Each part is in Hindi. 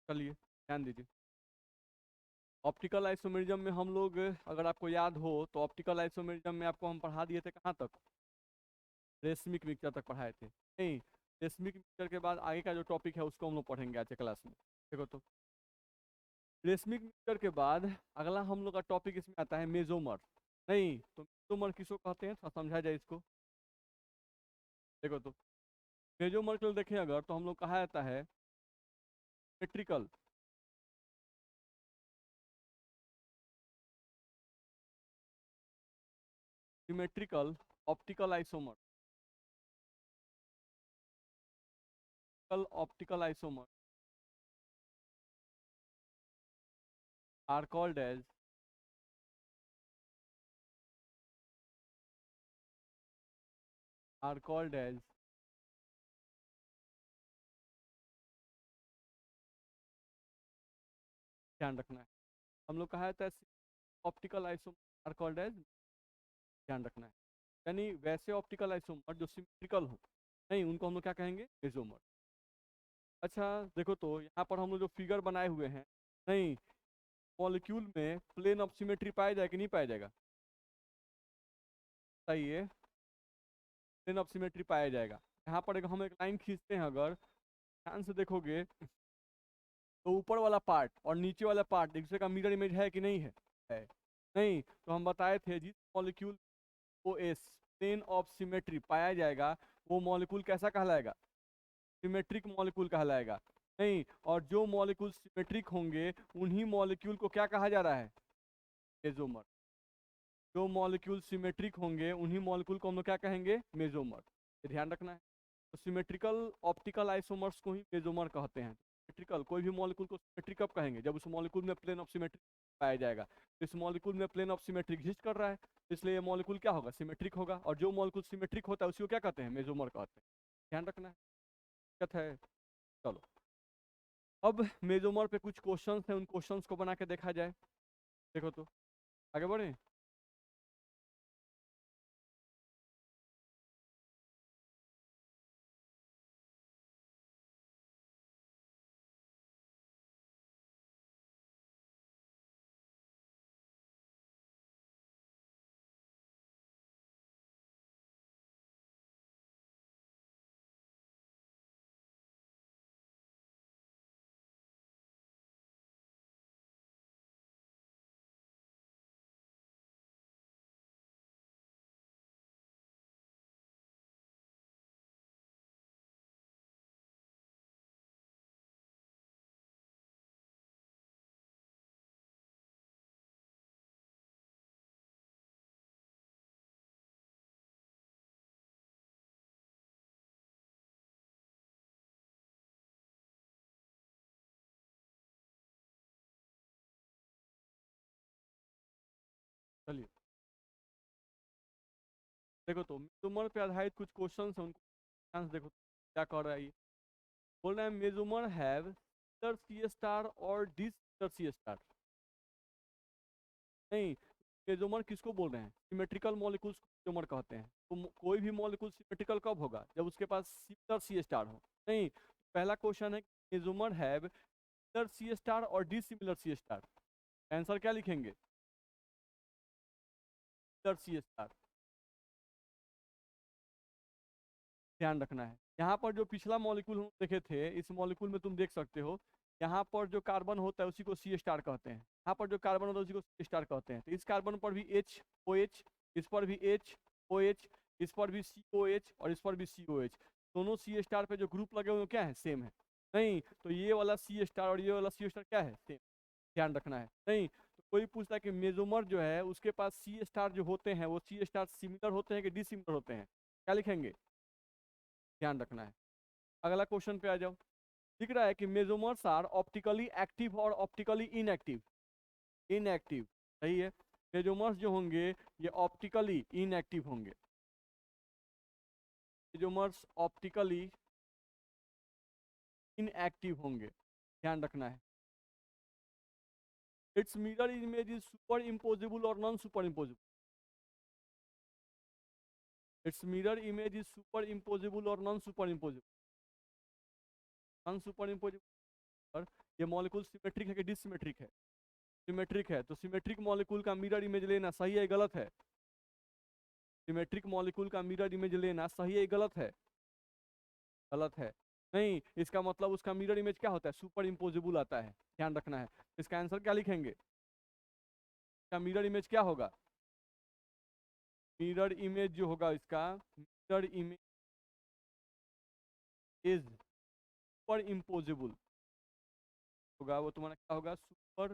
चलिए ध्यान दीजिए। ऑप्टिकल आइसोमेरिज्म में हम लोग, अगर आपको याद हो तो ऑप्टिकल आइसोमेरिज्म में आपको हम पढ़ा दिए थे कहाँ तक? रेशमिक मिक्सचर तक पढ़ाए थे नहीं? रेशमिक मिक्सचर के बाद आगे का जो टॉपिक है उसको हम लोग पढ़ेंगे आज के क्लास में। देखो तो रेशमिक मिक्सचर के बाद अगला हम लोग का टॉपिक इसमें आता है मेजोमर। नहीं तो मेजोमर किसको कहते हैं, थोड़ा समझा जाए इसको। देखो तो मेजोमर के लिए देखें अगर तो हम लोग कहा जाता है symmetrical. Symmetrical optical isomer. Optical isomer are called as are called as ध्यान रखना है, हम लोग कहा जाता है optical isomer are called as, ध्यान रखना है। यानी वैसे ऑप्टिकल आइसोमर जो सिमेट्रिकल हो, नहीं उनको हम लोग क्या कहेंगे, मेसोमर। अच्छा देखो तो यहाँ पर हम लोग जो फिगर बनाए हुए हैं, नहीं मॉलिक्यूल में प्लेन ऑफ सिमेट्री पाया जाए कि नहीं पाया जाएगा? सही है, प्लेन ऑफ सिमेट्री पाया जाएगा। यहाँ पर हम एक लाइन खींचते हैं, अगर ध्यान से देखोगे तो ऊपर वाला पार्ट और नीचे वाला पार्ट एक दूसरे का मिरर इमेज है कि नहीं है? है। नहीं तो हम बताए थे जिस molecule O S plane of symmetry पाया जाएगा वो मॉलिक्यूल कैसा कहलाएगा? सिमेट्रिक मॉलिक्यूल कहलाएगा। नहीं, और जो मॉलिक्यूल सिमेट्रिक होंगे उन्हीं मॉलिक्यूल को क्या कहा जा रहा है? मेसोमर। जो मॉलिक्यूल सिमेट्रिक होंगे उन्हीं मॉलिक्यूल को हम लोग क्या कहेंगे? मेसोमर। ये ध्यान रखना है। तो सिमेट्रिकल ऑप्टिकल आइसोमर्स को ही मेसोमर कहते हैं। सिमेट्रिकल कोई भी मॉलिक्यूल को सिमेट्रिक कब कहेंगे? जब उस मॉलिक्यूल में प्लेन ऑफ सिमेट्री पाया जाएगा। इस मॉलिक्यूल में प्लेन ऑफ सिमेट्री एग्जिस्ट कर रहा है, इसलिए ये मॉलिक्यूल क्या होगा? सिमेट्रिक होगा। और जो मॉलिक्यूल सिमेट्रिक होता है उसी को क्या कहते हैं? मेसोमर कहते हैं। ध्यान रखना है, दिक्कत है। चलो अब मेसोमर पे कुछ क्वेश्चंस हैं, उन क्वेश्चंस को बना के देखा जाए। देखो तो आगे बढ़े। चलिए देखो तो मेसोमर पे आधारित कुछ क्वेश्चंस हैं, उनको आंसर देखो क्या कह रहा है ये। बोल रहा है मेसोमर हैव सी स्टार और डी सी स्टार। नहीं, मेसोमर किसको बोल रहे हैं? सिमेट्रिकल मॉलिक्यूल्स को मेसोमर कहते हैं। तो कोई भी मॉलिक्यूल सिमेट्रिकल कब होगा? जब उसके पास सिमिलर सी स्टार हो। नहीं, पहला क्वेश्चन है मेसोमर हैव सिमिलर सी स्टार और D similar C star. Answer क्या लिखेंगे? Similar C star. ध्यान रखना है, यहाँ पर जो पिछला मॉलिक्यूल हम देखे थे, इस मॉलिक्यूल में तुम देख सकते हो यहाँ पर जो कार्बन होता है उसी को सी स्टार कहते हैं। यहाँ पर जो कार्बन होता है उसी को सी स्टार कहते हैं। तो इस कार्बन पर भी एच ओ एच, इस पर भी एच ओ एच, इस पर भी सी ओ एच और इस पर भी सी ओ एच। दोनों सी स्टार पे जो ग्रुप लगे हुए क्या है? सेम है। नहीं तो ये वाला सी स्टार और ये वाला सी स्टार क्या है? सेम। ध्यान रखना है। नहीं तो कोई पूछता है कि मेसोमर जो है उसके पास सी स्टार जो होते हैं वो सी स्टार सिमिलर होते हैं कि डिसिमिलर होते हैं? क्या लिखेंगे? ध्यान रखना है। अगला क्वेश्चन पे आ जाओ। दिख रहा है कि मेसोमर्स आर ऑप्टिकली एक्टिव और ऑप्टिकली इनएक्टिव। इनएक्टिव सही है। मेसोमर्स जो होंगे ये ऑप्टिकली इनएक्टिव होंगे। मेसोमर्स ऑप्टिकली इनएक्टिव होंगे, ध्यान रखना है। Its mirror image is superimposable और non superimposable. Its mirror image is superimposable और non superimposable. Non superimposable अंदर ये मॉलिक्यूल सिमेट्रिक है कि डिसिमेट्रिक है? सिमेट्रिक है। तो सिमेट्रिक मॉलिक्यूल का मिरर इमेज लेना सही है गलत है? सिमेट्रिक मॉलिक्यूल का मिरर इमेज लेना सही है गलत है? गलत है। नहीं, इसका मतलब उसका मिरर इमेज क्या होता है? सुपर इम्पोजिबल आता है, ध्यान रखना है। इसका आंसर क्या लिखेंगे? इसका मिरर इमेज क्या होगा? मिरर इमेज जो होगा इसका, mirror image is super imposable होगा, वो तुम्हारा क्या होगा? Super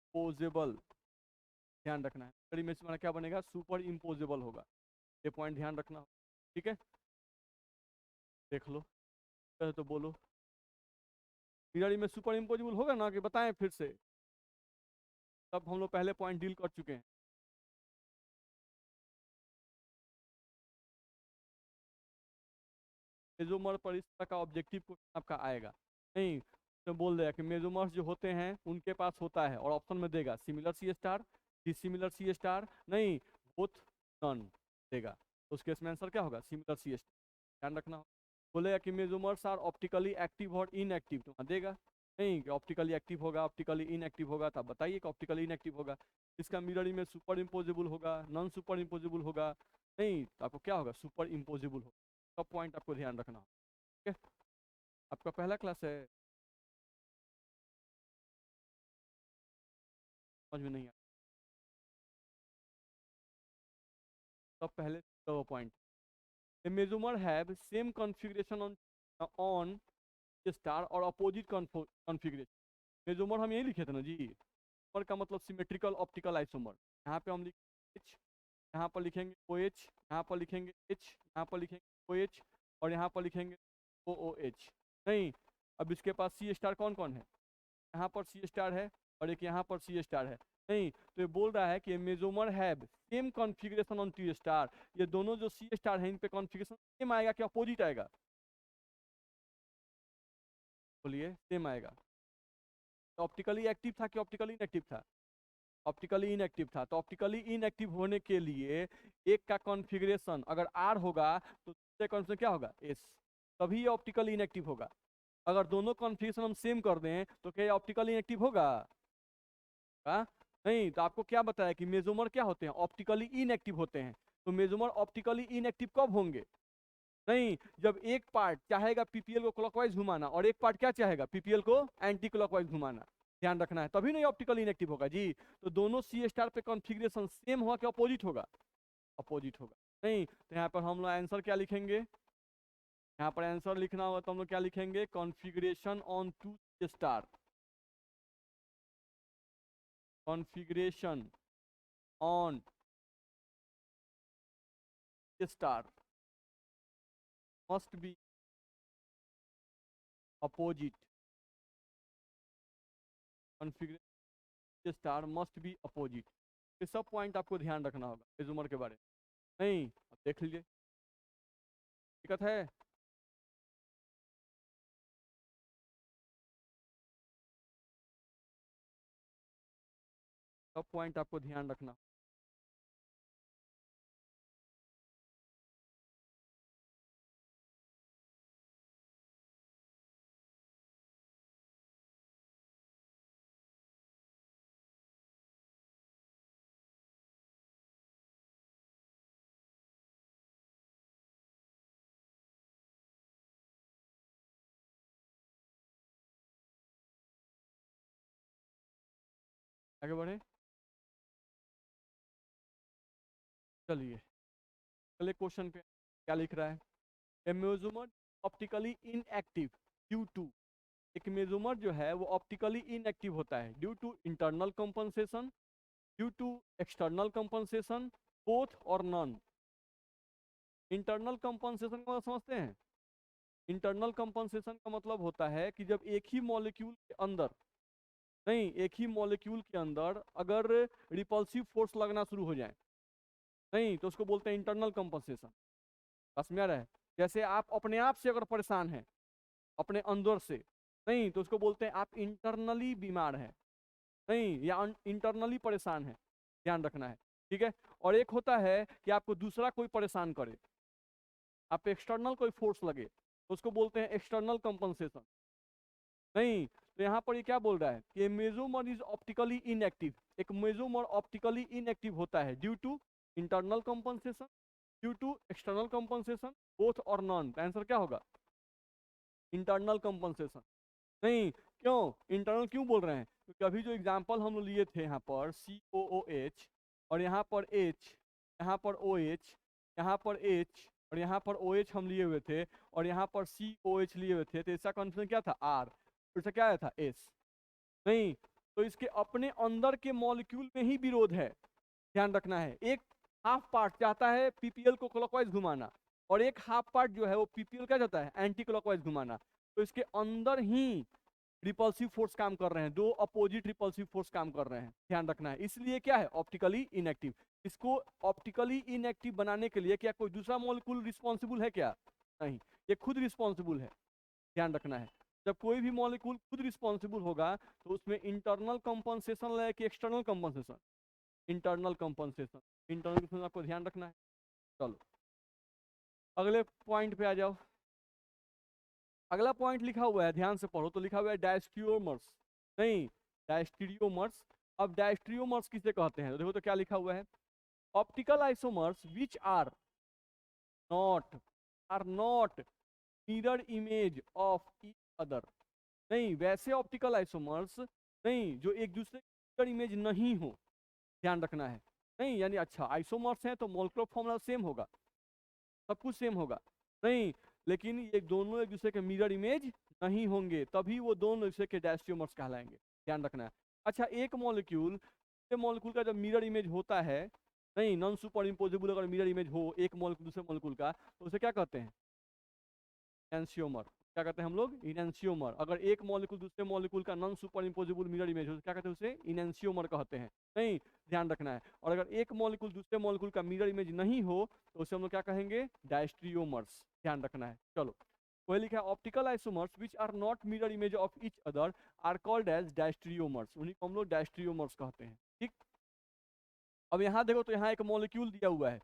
imposable. ध्यान रखना है, मिरर इमेज तुम्हारा क्या बनेगा? सुपर इम्पोजेबल होगा। ये पॉइंट ध्यान रखना, ठीक है? देख लो तो बोलो, मिरर इमेज सुपर इम्पोजिबल होगा ना, कि बताएं फिर से? तब हम लोग पहले पॉइंट डील कर चुके हैं। मेजोमर पर इस तरह का ऑब्जेक्टिव क्वेश्चन आपका आएगा नहीं, तो बोल देगा कि मेजोमर्स जो होते हैं उनके पास होता है, और ऑप्शन में देगा similar C star, dissimilar C star, नहीं बोथ नन देगा। तो उस केस में आंसर क्या होगा? Similar C star. ध्यान रखना हो। बोलेगा कि मेजोमर्स आर ऑप्टिकली एक्टिव और इनएक्टिव, तो देगा नहीं कि ऑप्टिकली एक्टिव होगा, ऑप्टिकली इनएक्टिव होगा, तब बताइए कि ऑप्टिकली इनएक्टिव होगा। इसका मिरर इमेज सुपर इम्पोजिबल होगा, नॉन सुपर इम्पोजिबल होगा, नहीं तो आपको क्या होगा? सुपर इम्पोजिबल होगा। सब पॉइंट आपको ध्यान रखना हो, ठीक है? आपका पहला क्लास है, समझ में नहीं आया तब पहले दो point. A mesomer have same configuration on star और अपोजिट कॉन्फ़िगरेशन। मेसोमर हम यही लिखे थे ना जी, मेसोमर का मतलब सिमेट्रिकल ऑप्टिकल आइसोमर। यहाँ पे हम लिखेंगे H, यहाँ पर लिखेंगे OH, यहाँ पर लिखेंगे H, यहाँ पर लिखेंगे OH, और यहाँ पर लिखेंगे OOH। नहीं, अब इसके पास सी स्टार कौन कौन है? यहाँ पर सी स्टार है, और एक यहाँ पर सी स्टार है। नहीं, तो ये बोल रहा है कि mesomer have same configuration on T star. ये दोनों जो सी स्टार है इन पे कॉन्फ़िगरेशन सेम आएगा कि अपोजिट आएगा? बोलिए, सेम आएगा। तो ऑप्टिकली एक्टिव था कि ऑप्टिकली इनएक्टिव था? ऑप्टिकली इनएक्टिव था। तो ऑप्टिकली इनएक्टिव होने के लिए एक का कॉन्फ़िगरेशन अगर आर होगा तो दूसरे कॉन्फ़िगरेशन क्या होगा? एस, तभी ये ऑप्टिकली इनएक्टिव होगा। अगर दोनों कॉन्फ़िगरेशन हम सेम कर दें तो क्या ऑप्टिकली इनएक्टिव होगा? हाँ, नहीं। तो आपको क्या बताया कि मेसोमर क्या होते हैं? ऑप्टिकली इनएक्टिव होते हैं। तो मेसोमर ऑप्टिकली इनएक्टिव कब होंगे? नहीं, जब एक पार्ट चाहेगा पीपीएल को क्लॉकवाइज घुमाना और एक पार्ट क्या चाहेगा? पीपीएल को एंटी क्लॉकवाइज घुमाना। ध्यान रखना है, तभी नहीं ऑप्टिकल इनएक्टिव होगा जी। तो दोनों सी स्टार पे कॉन्फ़िगरेशन सेम होगा कि अपोजिट होगा? अपोजिट होगा। नहीं, तो यहाँ पर हम लोग आंसर क्या लिखेंगे? यहाँ पर आंसर लिखना होगा तो हम लोग क्या लिखेंगे? Configuration on to star, configuration on star must be opposite, configuration star must be opposite. ये सब पॉइंट आपको ध्यान रखना होगा मेसोमर के बारे में। नहीं, अब देख लीजिए, दिक्कत है? सब पॉइंट आपको ध्यान रखना। आगे बढ़े, चलिए अगले क्वेश्चन पे क्या लिख रहा है? A mesomer optically inactive due to, एक मेसोमर जो है वो ऑप्टिकली इनएक्टिव होता है due to internal compensation, due to external compensation, both और नॉन। इंटरनल कंपनसेशन को समझते हैं? इंटरनल कंपनसेशन का मतलब होता है कि जब एक ही मॉलिक्यूल के अंदर, नहीं एक ही मॉलिक्यूल के अंदर अगर रिपल्सिव फोर्स लगना शुरू हो जाए, नहीं तो उसको बोलते हैं इंटरनल कंपनसेशन। बस में आ रहा है? जैसे आप अपने आप से अगर परेशान हैं अपने अंदर से, नहीं तो उसको बोलते हैं आप इंटरनली बीमार हैं, नहीं या इंटरनली परेशान है। ध्यान रखना है, ठीक है? और एक होता है कि आपको दूसरा कोई परेशान करे, आप एक्सटर्नल कोई फोर्स लगे, उसको बोलते हैं एक्सटर्नल कंपनसेशन। नहीं, तो यहाँ पर ये क्या बोल रहा है कि मेसोमर इज ऑप्टिकली इनएक्टिव। एक मेसोमर ऑप्टिकली इनएक्टिव होता है due to internal compensation, due to external compensation, both और नॉन। आंसर क्या होगा? Internal compensation. नहीं, क्यों इंटरनल क्यों बोल रहे हैं? क्योंकि अभी जो एग्जांपल हम लोग लिए थे यहाँ पर COOH, और यहाँ पर H, यहाँ पर OH, यहाँ पर H, और यहाँ पर OH हम लिए हुए थे, और यहाँ पर COH लिए हुए थे, तो इसका कॉन्फिगरेशन क्या था? R। इसका क्या आया था? S। नहीं, तो इसके अपने अंदर के मॉलिक्यूल में ही विरोध है, ध्यान रखना है। एक हाफ पार्ट चाहता है PPL को क्लॉकवाइज घुमाना, और एक हाफ पार्ट जो है वो PPL क्या चाहता है? एंटी क्लॉकवाइज घुमाना। तो इसके अंदर ही रिपल्सिव फोर्स काम कर रहे हैं, दो अपोजिट रिपल्सिव फोर्स काम कर रहे हैं, ध्यान रखना है। इसलिए क्या है? Optically inactive. इसको ऑप्टिकली इनएक्टिव बनाने के लिए क्या कोई दूसरा मॉलिक्यूल रिस्पॉन्सिबल है क्या? नहीं, ये खुद रिस्पॉन्सिबल है, ध्यान रखना है। जब कोई भी मॉलिक्यूल खुद रिस्पॉन्सिबल होगा तो उसमें इंटरनल कंपनसेशन लगे कि external compensation? Internal compensation. Internal compensation आपको ध्यान रखना है। चलो अगले पॉइंट पे आ जाओ। अगला पॉइंट लिखा हुआ है, ध्यान से पढ़ो, तो लिखा हुआ है डायस्ट्रियोमर्स। नहीं, डायस्ट्रियोमर्स। अब डायस्ट्रियोमर्स किसे कहते हैं? तो देखो तो क्या लिखा हुआ है, optical isomers which are not mirror image of each other. नहीं, वैसे ऑप्टिकल आइसोमर्स नहीं जो एक दूसरे की मिरर इमेज नहीं हो, ध्यान रखना है। नहीं यानी अच्छा आइसोमर्स हैं तो मॉलिक्यूलर फॉर्मूला सेम होगा, सब कुछ सेम होगा। नहीं, लेकिन ये दोनों एक दूसरे के मिरर इमेज नहीं होंगे, तभी वो दोनों एक दूसरे के डायस्ट्रियोमर्स कहलाएंगे, ध्यान रखना है। अच्छा, एक मॉलिक्यूल मॉलिक्यूल का जब मिरर इमेज होता है, नहीं नॉन सुपर इम्पोजिबल अगर मिरर इमेज हो एक मॉलिक्यूल दूसरे मॉलिक्यूल का, तो उसे क्या कहते हैं? इनैंशियोमर। क्या कहते हैं हम लोग? इनैंशियोमर। अगर एक मॉलिक्यूल दूसरे मॉलिक्यूल का non super imposable mirror image हो तो क्या कहते हैं? उसे इनैंशियोमर कहते हैं। नहीं, ध्यान रखना है। और अगर एक मॉलिक्यूल दूसरे मॉलिक्यूल का मिरर इमेज नहीं हो तो उसे हम लोग क्या कहेंगे? डायस्ट्रियोमर्स, ध्यान रखना है। चलो वही लिखा है, optical isomers which are not mirror image of each other are called as diastereomers. उन्हीं को हम लोग डायस्ट्रियोमर्स कहते हैं, ठीक। अब यहाँ देखो तो यहाँ एक मॉलिक्यूल दिया हुआ है,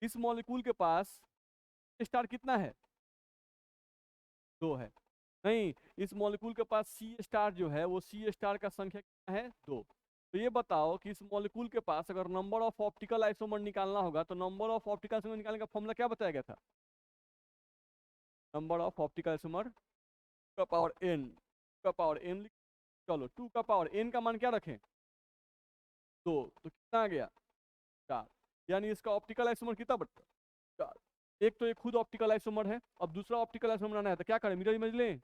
इस मॉलिक्यूल के पास स्टार कितना है? 2 है। नहीं, इस मॉलिक्यूल के पास सी स्टार जो है वो सी स्टार का संख्या कितना है? 2। तो ये बताओ कि इस मॉलिक्यूल के पास अगर नंबर ऑफ ऑप्टिकल आइसोमर निकालना होगा तो नंबर ऑफ ऑप्टिकल आइसोमर निकालने का फॉर्मूला क्या बताया गया था? नंबर ऑफ ऑप्टिकल आइसोमर का पावर n, का पावर n। चलो 2 का पावर n का मान क्या रखें? 2। तो कितना आ गया? 4। यानी इसका ऑप्टिकल आइसोमर कितना बटा? 4। एक तो ये खुद ऑप्टिकल आइसोमर है, अब दूसरा ऑप्टिकल आइसोमर बनाना है तो क्या करें? मिरर इमेज लें।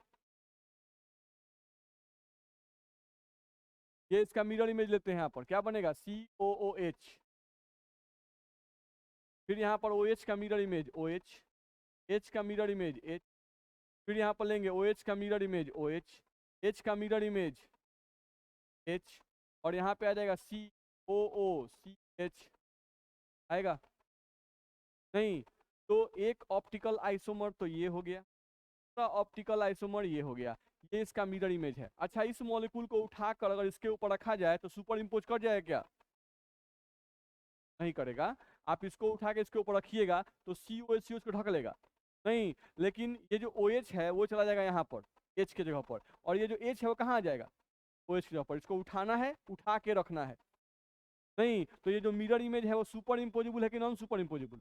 ये इसका मिरर इमेज लेते हैं, यहाँ पर क्या बनेगा? COOH। फिर यहाँ पर OH का मिरर इमेज OH, H का मिरर इमेज H, फिर यहाँ पर लेंगे OH का मिरर इमेज OH, H का मिरर इमेज H, और यहाँ पे आ जाएगा COOCH आएगा। नहीं, तो एक ऑप्टिकल आइसोमर तो ये हो गया, दूसरा ऑप्टिकल आइसोमर ये हो गया, ये इसका मिरर इमेज है। अच्छा, इस मॉलिक्यूल को उठाकर अगर इसके ऊपर रखा जाए तो सुपर इम्पोज कर जाएगा क्या? नहीं करेगा। आप इसको उठा के इसके ऊपर रखिएगा तो COH को ढक लेगा। नहीं, लेकिन ये जो OH है वो चला जाएगा यहाँ पर H के जगह पर, और ये जो H है वो कहाँ आ जाएगा? OH की जगह पर। इसको उठाना है, उठा के रखना है। नहीं, तो ये जो मिरर इमेज है वो सुपर इम्पोजिबल है कि non superimposable?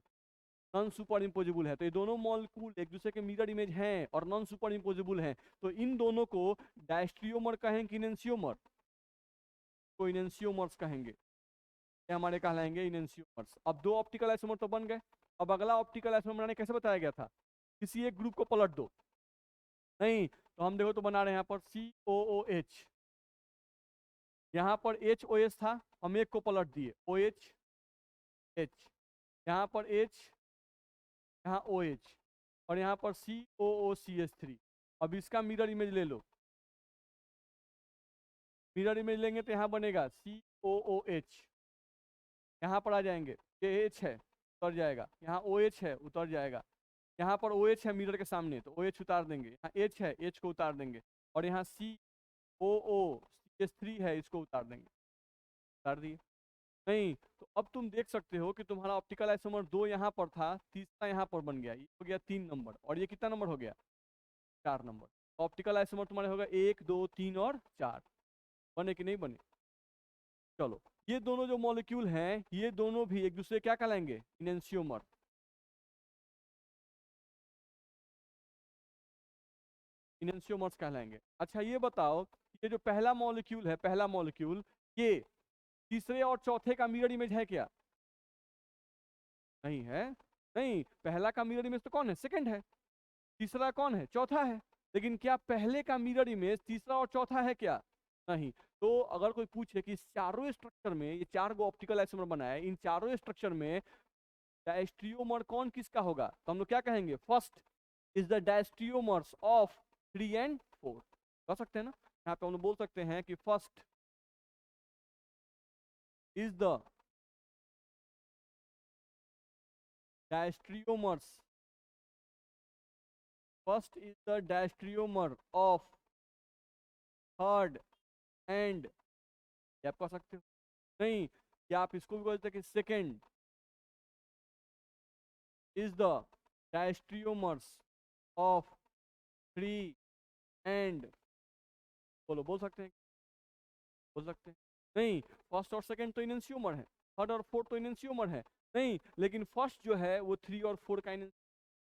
Non super imposable है। तो ये दोनों मॉलिक्यूल एक दूसरे के मिरर इमेज हैं और नॉन सुपर इम्पोजिबल हैं, तो इन दोनों को डायस्ट्रियोमर कहेंगे कि इनैंशियोमर? को इनैंशियोमर्स कहेंगे, ये हमारे कहलाएंगे इनैंशियोमर्स। अब 2 ऑप्टिकल आइसोमर तो बन गए। अब अगला ऑप्टिकल आइसोमर बनाने कैसे बताया गया था? किसी एक ग्रुप को पलट दो। नहीं, तो हम देखो तो बना रहे हैं यहाँ पर COOH, यहाँ पर HOH था, हम एक को पलट दिए OH H, यहाँ पर H, यहाँ OH, और यहाँ पर COOCH3। अब इसका मिरर इमेज ले लो, मिरर इमेज लेंगे तो यहाँ बनेगा COOH, यहाँ पर आ जाएंगे, ये H है उतर जाएगा, यहाँ OH है उतर जाएगा, यहाँ पर OH है मिरर के सामने तो OH उतार देंगे, यहाँ H है H को उतार देंगे, और यहाँ COOCH3 है इसको उतार देंगे, उतार दिए। नहीं, तो अब तुम देख सकते हो कि तुम्हारा ऑप्टिकल आइसोमर 2 यहाँ पर था, तीसरा यहाँ पर बन गया, ये हो गया 3 नंबर, और ये कितना नंबर हो गया? 4 नंबर। ऑप्टिकल आइसोमर तुम्हारे होगा 1 2 3 और 4। बने कि नहीं बने? चलो, ये दोनों जो मॉलिक्यूल हैं ये दोनों भी एक दूसरे क्या कहलाएंगे? इनेंशियोमर। इनेंशियोमर्स कहलाएंगे। अच्छा ये बताओ, ये जो पहला मॉलिक्यूल है, पहला मॉलिक्यूल, ये तीसरे और चौथे का मिरर इमेज है क्या? नहीं है। नहीं, पहला का मिरर इमेज तो कौन है? सेकंड है। तीसरा कौन है? चौथा है। लेकिन क्या पहले का मिरर इमेज तीसरा और चौथा है क्या? नहीं। तो अगर कोई पूछे कि इस चारों स्ट्रक्चर में, ये 4 गो ऑप्टिकल आइसोमर बनाए, इन चारों स्ट्रक्चर में डायस्ट्रियोमर कौन किसका होगा, तो हम लोग क्या कहेंगे? First is the diastereomers of 3 and 4। कह सकते हैं ना? यहाँ पे हम लोग बोल सकते हैं कि first is the diastereomers, first is the diastereomer of third and, आप कह सकते हो। नहीं, क्या आप इसको भी बोलते हैं कि second is the diastereomers of 3 and, बोलो, बोल सकते हैं, बोल सकते हैं। नहीं, फर्स्ट और सेकंड तो इनेंशियोमर है, थर्ड और फोर्थ तो इनेंशियोमर है। नहीं, लेकिन फर्स्ट जो है वो 3 और 4 का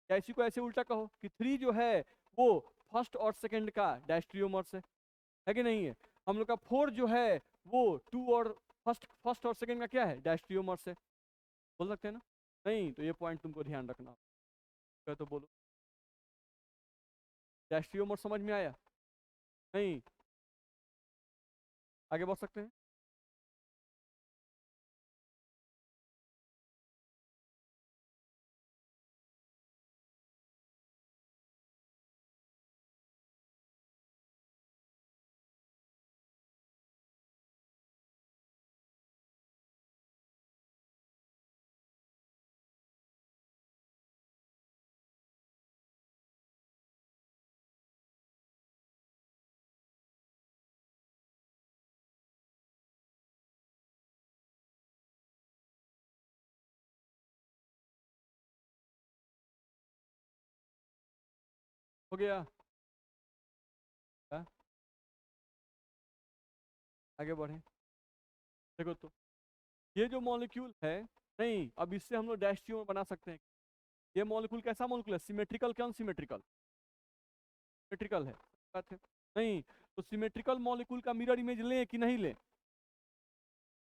या इसी को ऐसे उल्टा कहो कि 3 जो है वो फर्स्ट और सेकंड का डायस्ट्रियोमर्स है कि नहीं है? हम लोग का 4 जो है वो 2 और फर्स्ट और सेकंड का क्या है? डायस्ट्रियोमर्स है। बोल सकते हैं ना? नहीं, तो ये पॉइंट तुमको ध्यान रखना होगा। तो बोलो, डायस्ट्रियोमर समझ में आया? नहीं, आगे बढ़ सकते हैं। हो गया? हाँ? आगे बढ़े। देखो तो, ये जो मॉलिक्यूल है, नहीं, अब इससे हम लोग डायस्ट्रियोमर बना सकते हैं। ये मॉलिक्यूल कैसा मॉलिक्यूल है? सिमेट्रिकल क्या अनसिमेट्रिकल? सिमेट्रिकल है। बात है। नहीं, तो सिमेट्रिकल मॉलिक्यूल का मिरर इमेज लें कि नहीं लें?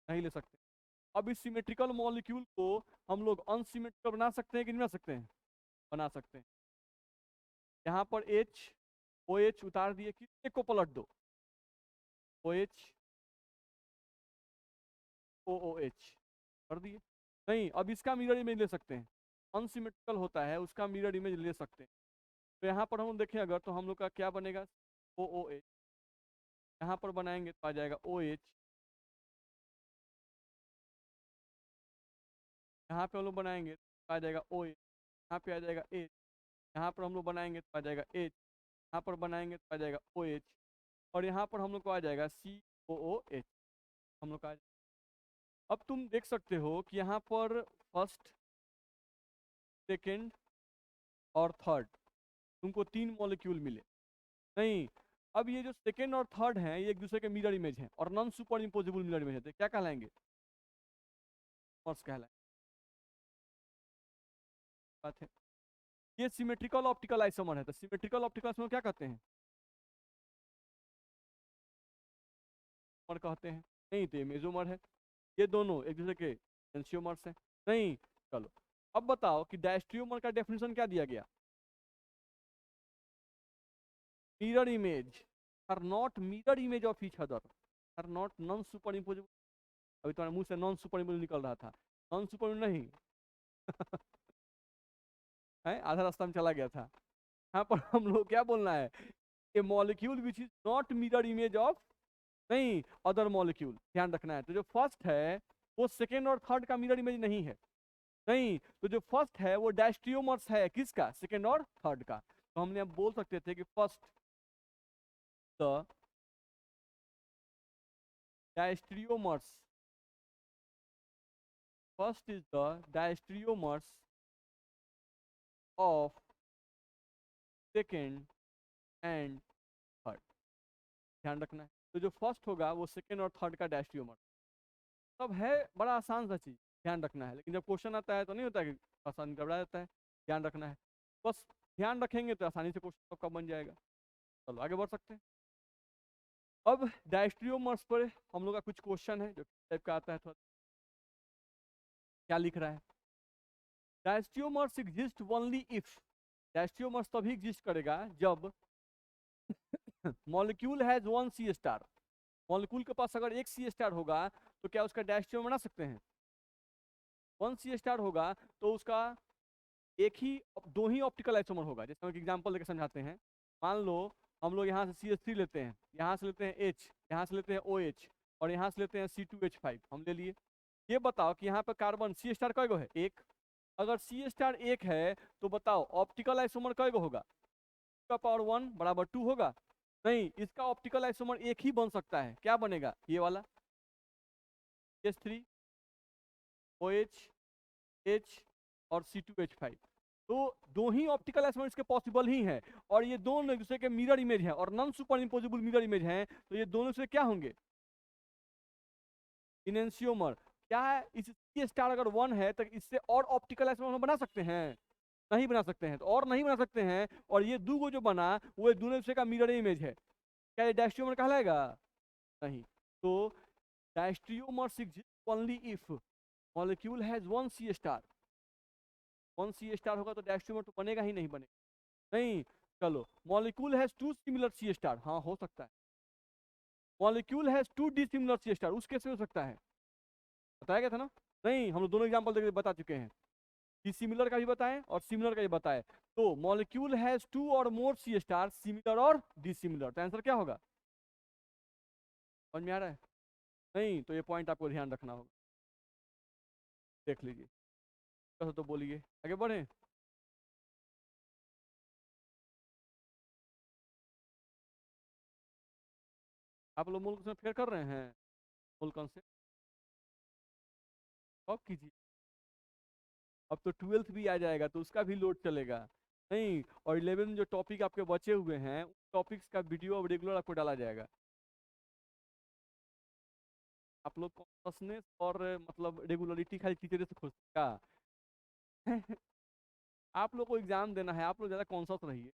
नहीं ले सकते। अब इस सिमेट्रिकल मॉलिक्यूल को हम लोग अनसिमेट्रिकल बना सकते हैं कि नहीं बना सकते हैं? बना सकते हैं। यहाँ पर H OH उतार दिए, कितने को पलट दो? OH OOH कर दिए। नहीं, अब इसका मिरर इमेज ले सकते हैं। अनसिमेट्रिकल होता है, उसका मिरर इमेज ले सकते हैं। तो यहाँ पर हम देखें अगर, तो हम लोग का क्या बनेगा? OOH। यहाँ पर बनाएंगे तो आ जाएगा OH। यहाँ पे हम लोग बनाएंगे तो आ जाएगा OH। यहाँ पे आ जाएगा H। यहाँ पर हम लोग बनाएंगे तो आ जाएगा H। यहाँ पर बनाएंगे तो आ जाएगा OH। और यहाँ पर हम लोग को आ जाएगा COOH। हम लोग का अब तुम देख सकते हो कि यहाँ पर फर्स्ट, सेकेंड और थर्ड, तुमको 3 मॉलिक्यूल मिले। नहीं, अब ये जो सेकेंड और थर्ड हैं ये एक दूसरे के मिरर इमेज हैं और non super imposable mirror image है, क्या कहलाएंगे? फर्स्ट कहलाएंगे। बात है। ये सिमेट्रिकल ऑप्टिकल आइसोमर है, तो सिमेट्रिकल ऑप्टिकल आइसोमर क्या कहते हैं? और कहते हैं। नहीं, तो ये मेसोमर है। ये दोनों एक दूसरे के एंशियोमर्स हैं। नहीं। चलो, अब बताओ कि डायस्ट्रियोमर का डेफिनेशन क्या दिया गया? Mirror image are not mirror image of each other, are not non superimposable. अभी तुम्हारे मुंह से नॉन सुपर इम्पोजिबल निकल रहा था, नॉन सुपर नहीं। है, आधा रास्ता में चला गया था। यहाँ पर हम लोग क्या बोलना है? A molecule which is not mirror image of, नहीं, अदर मॉलिक्यूल, ध्यान रखना है। तो जो फर्स्ट है वो सेकेंड और थर्ड का मिरर इमेज नहीं है। नहीं, तो जो फर्स्ट है वो डायस्ट्रियोमर्स है, किसका? सेकेंड और थर्ड का। तो हमने अब बोल सकते थे कि first the diastereomers, first is the diastereomers of second and third, ध्यान रखना है। तो जो फर्स्ट होगा वो सेकेंड और थर्ड का डायस्टियोमर। सब है बड़ा आसान सा चीज, ध्यान रखना है। लेकिन जब क्वेश्चन आता है तो नहीं होता कि आसान घबरा जाता है, ध्यान रखना है। बस ध्यान रखेंगे तो आसानी से क्वेश्चन आपका बन जाएगा। चलो आगे बढ़ सकते हैं। अब डायस्ट्रियोमर्स पर हम लोग का कुछ क्वेश्चन है जो टाइप का आता है, थोड़ा क्या लिख रहा है। Diastereomers exist only if, diastereomers तभी एग्जिस्ट करेगा जब molecule has one C star, molecule के पास अगर एक सी स्टार होगा तो क्या उसका डायस्ट्रियोमर बना सकते हैं? वन सी स्टार होगा तो उसका एक ही दो ही ऑप्टिकल आइसोमर होगा। जैसे हम एक एग्जांपल लेकर समझाते हैं। मान लो हम लोग यहाँ से CH3 लेते हैं, यहाँ से लेते हैं H, यहाँ से लेते हैं OH और यहाँ से लेते हैं C2H5, हम ले लिए। ये बताओ कि यहाँ पर कार्बन सी स्टार कईगो है? एक। अगर सी स्टार एक है तो बताओ ऑप्टिकल आइसोमर कईगो होगा? का पावर 1 बराबर 2 होगा? नहीं, इसका ऑप्टिकल आइसोमर एक ही बन सकता है। क्या बनेगा? ये वाला H3 OH H और C2H5। तो दो ही ऑप्टिकल आइसोमर इसके पॉसिबल ही है, और ये दोनों एक दूसरे के मिरर इमेज है और non super imposable mirror image है। तो ये दोनों से क्या होंगे? इनेंशियोमर। क्या है? इस स्टार अगर 1 है तो इससे और ऑप्टिकल आइसोमर हम बना सकते हैं? नहीं बना सकते हैं। तो और नहीं बना सकते हैं, और ये दो जो बना वो दोनों दूसरे का मिरर इमेज है, क्या ये डायस्ट्रियोमर कहलाएगा? नहीं। तो diastereomers exist only if molecule has one C star, one C star होगा तो डायस्ट्रियोमर तो बनेगा ही नहीं, बनेगा नहीं। चलो, molecule has two similar C star, हाँ हो सकता है। Molecule has two dissimilar C star, उस केस में हो सकता है। बताया गया था ना? नहीं, हम लोग दोनों एग्जांपल देकर बता चुके हैं। डिसिमिलर का भी बताएं और सिमिलर का भी बताएं। तो मॉलिक्यूल हैज टू और मोर सी स्टार, सिमिलर और डिसिमिलर, तो आंसर क्या होगा? समझ में आ रहा है? नहीं तो ये पॉइंट आपको ध्यान रखना होगा, देख लीजिए। तो बोलिए, आगे बढ़े। आप लोग मूल कॉन्सेप्ट फेयर कर रहे हैं? मूल कॉन्सेप्ट अब कीजिए। अब तो 12th भी आ जाएगा तो उसका भी लोड चलेगा। नहीं, और 11 जो टॉपिक आपके बचे हुए हैं उन टॉपिक्स का वीडियो अब रेगुलर आपको डाला जाएगा। आप लोग कॉन्शसनेस और मतलब रेगुलरिटी खाली टीचर से खोजते क्या? आप लोग को एग्जाम देना है, आप लोग ज़्यादा कॉन्शस रहिए।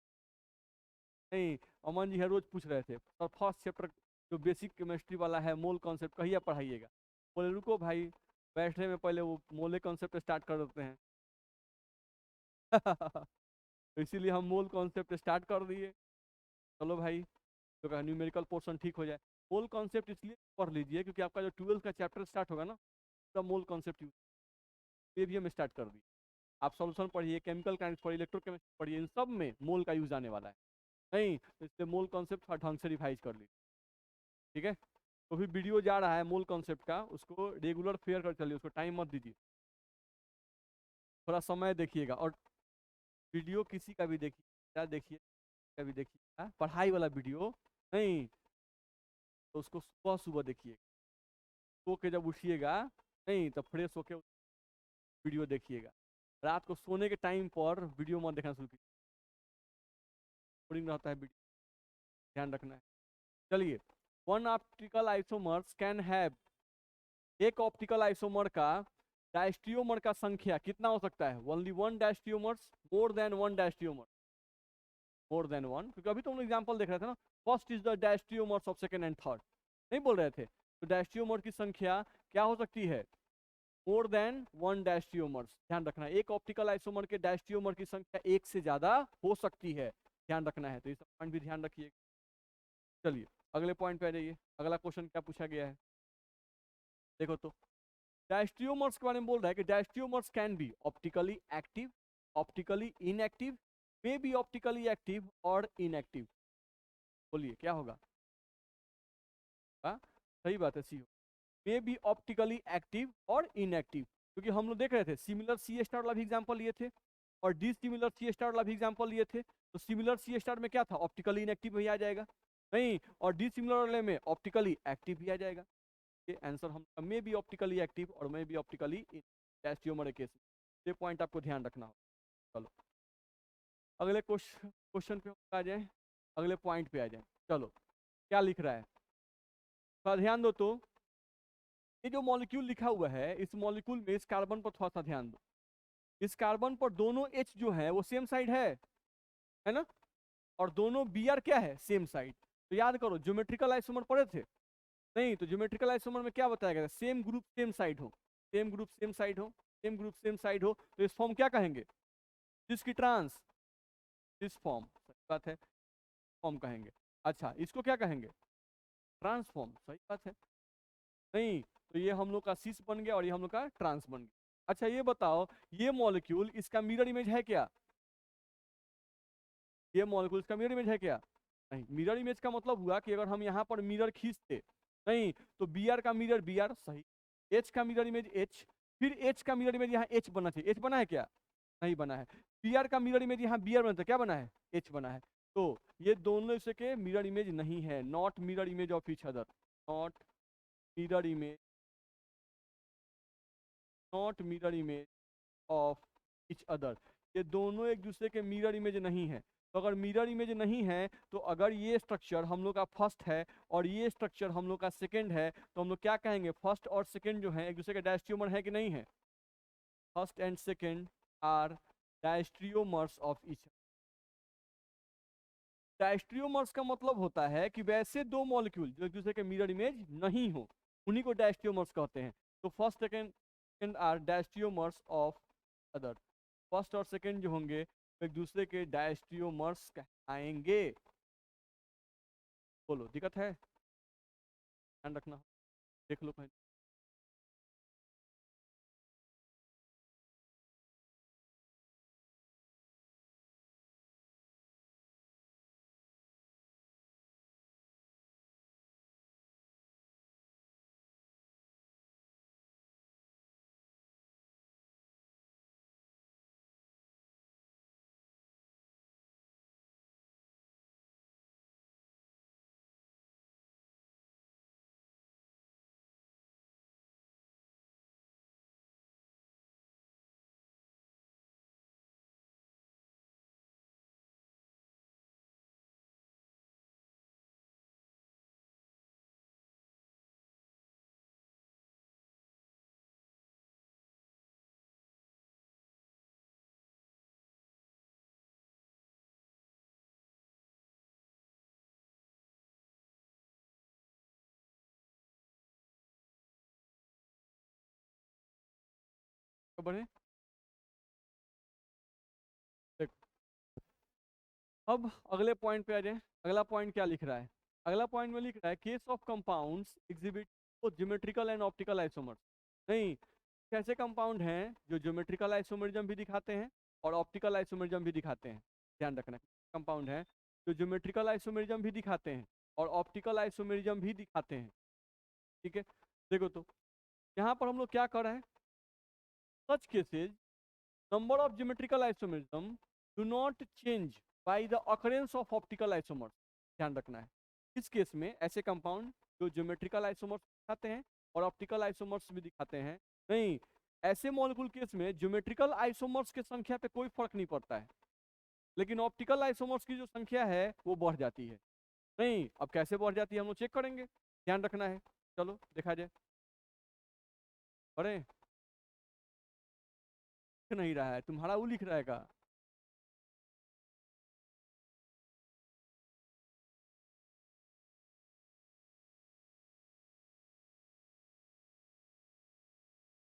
नहीं, अमन जी है रोज पूछ रहे थे सर फर्स्ट चैप्टर जो बेसिक केमिस्ट्री वाला है मोल कॉन्सेप्ट कहिए पढ़ाइएगा। बोले रुको भाई, बैठने में पहले वो मोले कॉन्सेप्ट स्टार्ट कर देते हैं। तो इसीलिए हम मोल कॉन्सेप्ट स्टार्ट कर दिए। चलो भाई, तो कहा न्यूमेरिकल पोर्शन ठीक हो जाए। मोल कॉन्सेप्ट इसलिए पढ़ लीजिए क्योंकि आपका जो 12th का चैप्टर स्टार्ट होगा ना, पूरा मोल कॉन्सेप्ट यूज ये भी हम स्टार्ट कर दिए। आप सॉल्यूशन पढ़िए, केमिकल काइनेटिक्स पढ़िए, इलेक्ट्रोकेमिस्ट्री पढ़िए, इन सब में मोल का यूज आने वाला है। नहीं तो इसलिए मोल कॉन्सेप्ट ढंग से रिवाइज कर लीजिए, ठीक है। तो भी वीडियो जा रहा है मोल कॉन्सेप्ट का, उसको रेगुलर फेयर कर चलिए, उसको टाइम मत दीजिए, थोड़ा समय देखिएगा। और वीडियो किसी का भी देखिए, क्या देखिए, का भी देखिए, पढ़ाई वाला वीडियो नहीं, तो उसको सुबह सुबह देखिए, सो के जब उठिएगा नहीं तो फ्रेश होके वीडियो देखिएगा। रात को सोने के टाइम पर वीडियो मत देखना शुरू कीजिए, बोरिंग रहता है वीडियो, ध्यान रखना है। चलिए, one optical isomers can have, एक ऑप्टिकल आइसोमर का डायस्ट्रियोमर का संख्या कितना हो सकता है? Only one diastereomers, more than one diastereomer, more than one, क्योंकि अभी तो हम एग्जांपल देख रहे थे ना, first is the diastereomers of second and third, नहीं बोल रहे थे? तो डायस्ट्रियोमर की संख्या क्या हो सकती है? मोर देन वन डायस्ट्रियोमर्स, ध्यान रखना है। एक ऑप्टिकल आइसोमर के डायस्ट्रियोमर की संख्या एक से ज्यादा हो सकती है, ध्यान रखना है। तो ये सब पॉइंट भी ध्यान रखिए। चलिए अगले पॉइंट पे आ जाइए, अगला क्वेश्चन क्या पूछा गया है देखो तो। डायस्ट्रियोमर्स के बारे में बोल रहा है कि diastereomers can be optically active, optically inactive, may be optically active और इनएक्टिव। बोलिए क्या होगा? सही बात है, सी हो। मे बी ऑप्टिकली एक्टिव और इनएक्टिव, क्योंकि हम लोग देख रहे थे सिमिलर सी स्टार वाला भी एग्जांपल लिए थे और डिसिमिलर सी स्टार वाला भी एग्जांपल लिए थे। तो सिमिलर सी स्टार में क्या था? ऑप्टिकली इनएक्टिव भी आ जाएगा, नहीं, और डिसिमिलर वाले में ऑप्टिकली एक्टिव भी आ जाएगा। ये आंसर हम मे बी ऑप्टिकली एक्टिव और मे बी ऑप्टिकली डायस्ट्रियोमर केस, ये पॉइंट आपको ध्यान रखना हो। चलो अगले क्वेश्चन पे आ जाए। अगले पॉइंट पे आ जाए। चलो क्या लिख रहा है, थोड़ा ध्यान दो। तो ये जो मॉलिक्यूल लिखा हुआ है, इस मॉलिक्यूल में इस कार्बन पर थोड़ा सा ध्यान दो। इस कार्बन पर दोनों H जो है वो सेम साइड है ना? और दोनों Br क्या है, सेम साइड। तो याद करो ज्योमेट्रिकल आइसोमर पढ़े थे? नहीं, तो ज्योमेट्रिकल आइसोमर में क्या बताया गया था, सेम ग्रुप सेम साइड हो, सेम ग्रुप सेम साइड हो, सेम ग्रुप सेम साइड हो, तो इस फॉर्म क्या कहेंगे, जिसकी ट्रांस, इस फॉर्म, सही बात है, फॉर्म कहेंगे। अच्छा, इसको क्या कहेंगे, ट्रांसफॉर्म, सही बात है। नहीं, तो ये हम लोग का सिस बन गया और ये हम लोग का ट्रांस बन गया। अच्छा ये बताओ, ये मॉलिक्यूल इसका मिरर इमेज है क्या, ये मॉलिक्यूल इसका मिरर इमेज है क्या? नहीं, मिरर इमेज का मतलब हुआ कि अगर हम यहाँ पर मिरर खींचते, नहीं तो बी आर का मिरर बी आर, सही, एच का मिरर इमेज एच, फिर एच का मिरर इमेज यहाँ एच बना चाहिए, एच बना है क्या, नहीं बना है। बी आर का मिरर इमेज यहाँ बी आर बनता है, क्या बना है, एच बना है। तो ये दोनों से के मिरर इमेज नहीं है, not mirror image of each other, not mirror image, not mirror image of each other, ये दोनों एक दूसरे के मिरर इमेज नहीं है। तो अगर मिरर इमेज नहीं है, तो अगर ये स्ट्रक्चर हम लोग का फर्स्ट है और ये स्ट्रक्चर हम लोग का सेकंड है, तो हम लोग क्या कहेंगे, फर्स्ट और सेकंड जो है एक दूसरे के डायस्ट्रियोमर है कि नहीं है, first and second are diastereomers of each. Diastereomers का मतलब होता है कि वैसे दो मॉलिक्यूल जो एक दूसरे के मिरर इमेज नहीं हो, उन्हीं को डायस्ट्रियोमर्स कहते हैं। तो first second are diastereomers of other, first और सेकंड जो होंगे एक दूसरे के डायस्ट्रियोमर्स कहलाएंगे। बोलो दिक्कत है, ध्यान रखना, देख लो पहले। तो बढ़े, देखो अब अगले पॉइंट पे आ जाए। अगला पॉइंट क्या लिख रहा है, अगला पॉइंट में लिख रहा है case of compounds exhibit geometrical and optical isomers. नहीं, कैसे कंपाउंड हैं जो ज्योमेट्रिकल आइसोमरिज्म भी दिखाते हैं और ऑप्टिकल आइसोमरिज्म भी दिखाते हैं, ध्यान रखना। कंपाउंड है जो ज्योमेट्रिकल आइसोमरिज्म भी दिखाते हैं और ऑप्टिकल आइसोमरिज्म भी दिखाते हैं, ठीक है। देखो तो यहाँ पर हम लोग क्या कर रहे हैं, such cases number of geometrical isomerism do not change by the occurrence of optical isomers, ध्यान रखना है। इस केस में ऐसे कंपाउंड जो ज्योमेट्रिकल आइसोमर्स दिखाते हैं और ऑप्टिकल आइसोमर्स भी दिखाते हैं, नहीं, ऐसे मॉलिक्यूल केस में ज्योमेट्रिकल आइसोमर्स की संख्या पे कोई फर्क नहीं पड़ता है, लेकिन ऑप्टिकल आइसोमर्स की जो संख्या है वो बढ़ जाती है। नहीं, अब कैसे बढ़ जाती है हम लोग चेक करेंगे, ध्यान रखना है। चलो देखा जाए। अरे लिख नहीं रहा है तुम्हारा, वो लिख रहेगा।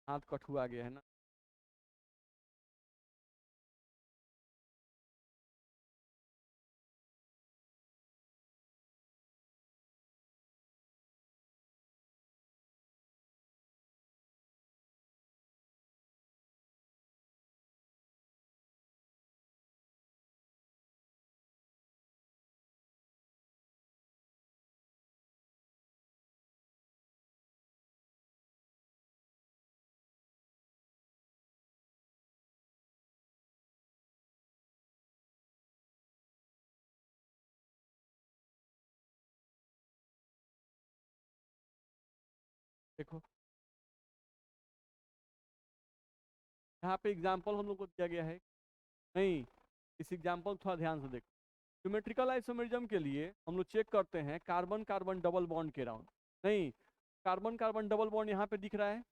हाथ कठुआ गया है ना। देखो यहाँ पे एग्जाम्पल हम लोग को दिया गया है, नहीं, इस एग्जाम्पल थोड़ा ध्यान से देखो। ज्योमेट्रिकल आइसोमरिज्म के लिए हम लोग चेक करते हैं कार्बन कार्बन डबल बॉन्ड के राउंड। नहीं, कार्बन कार्बन डबल बॉन्ड यहाँ पे दिख रहा है,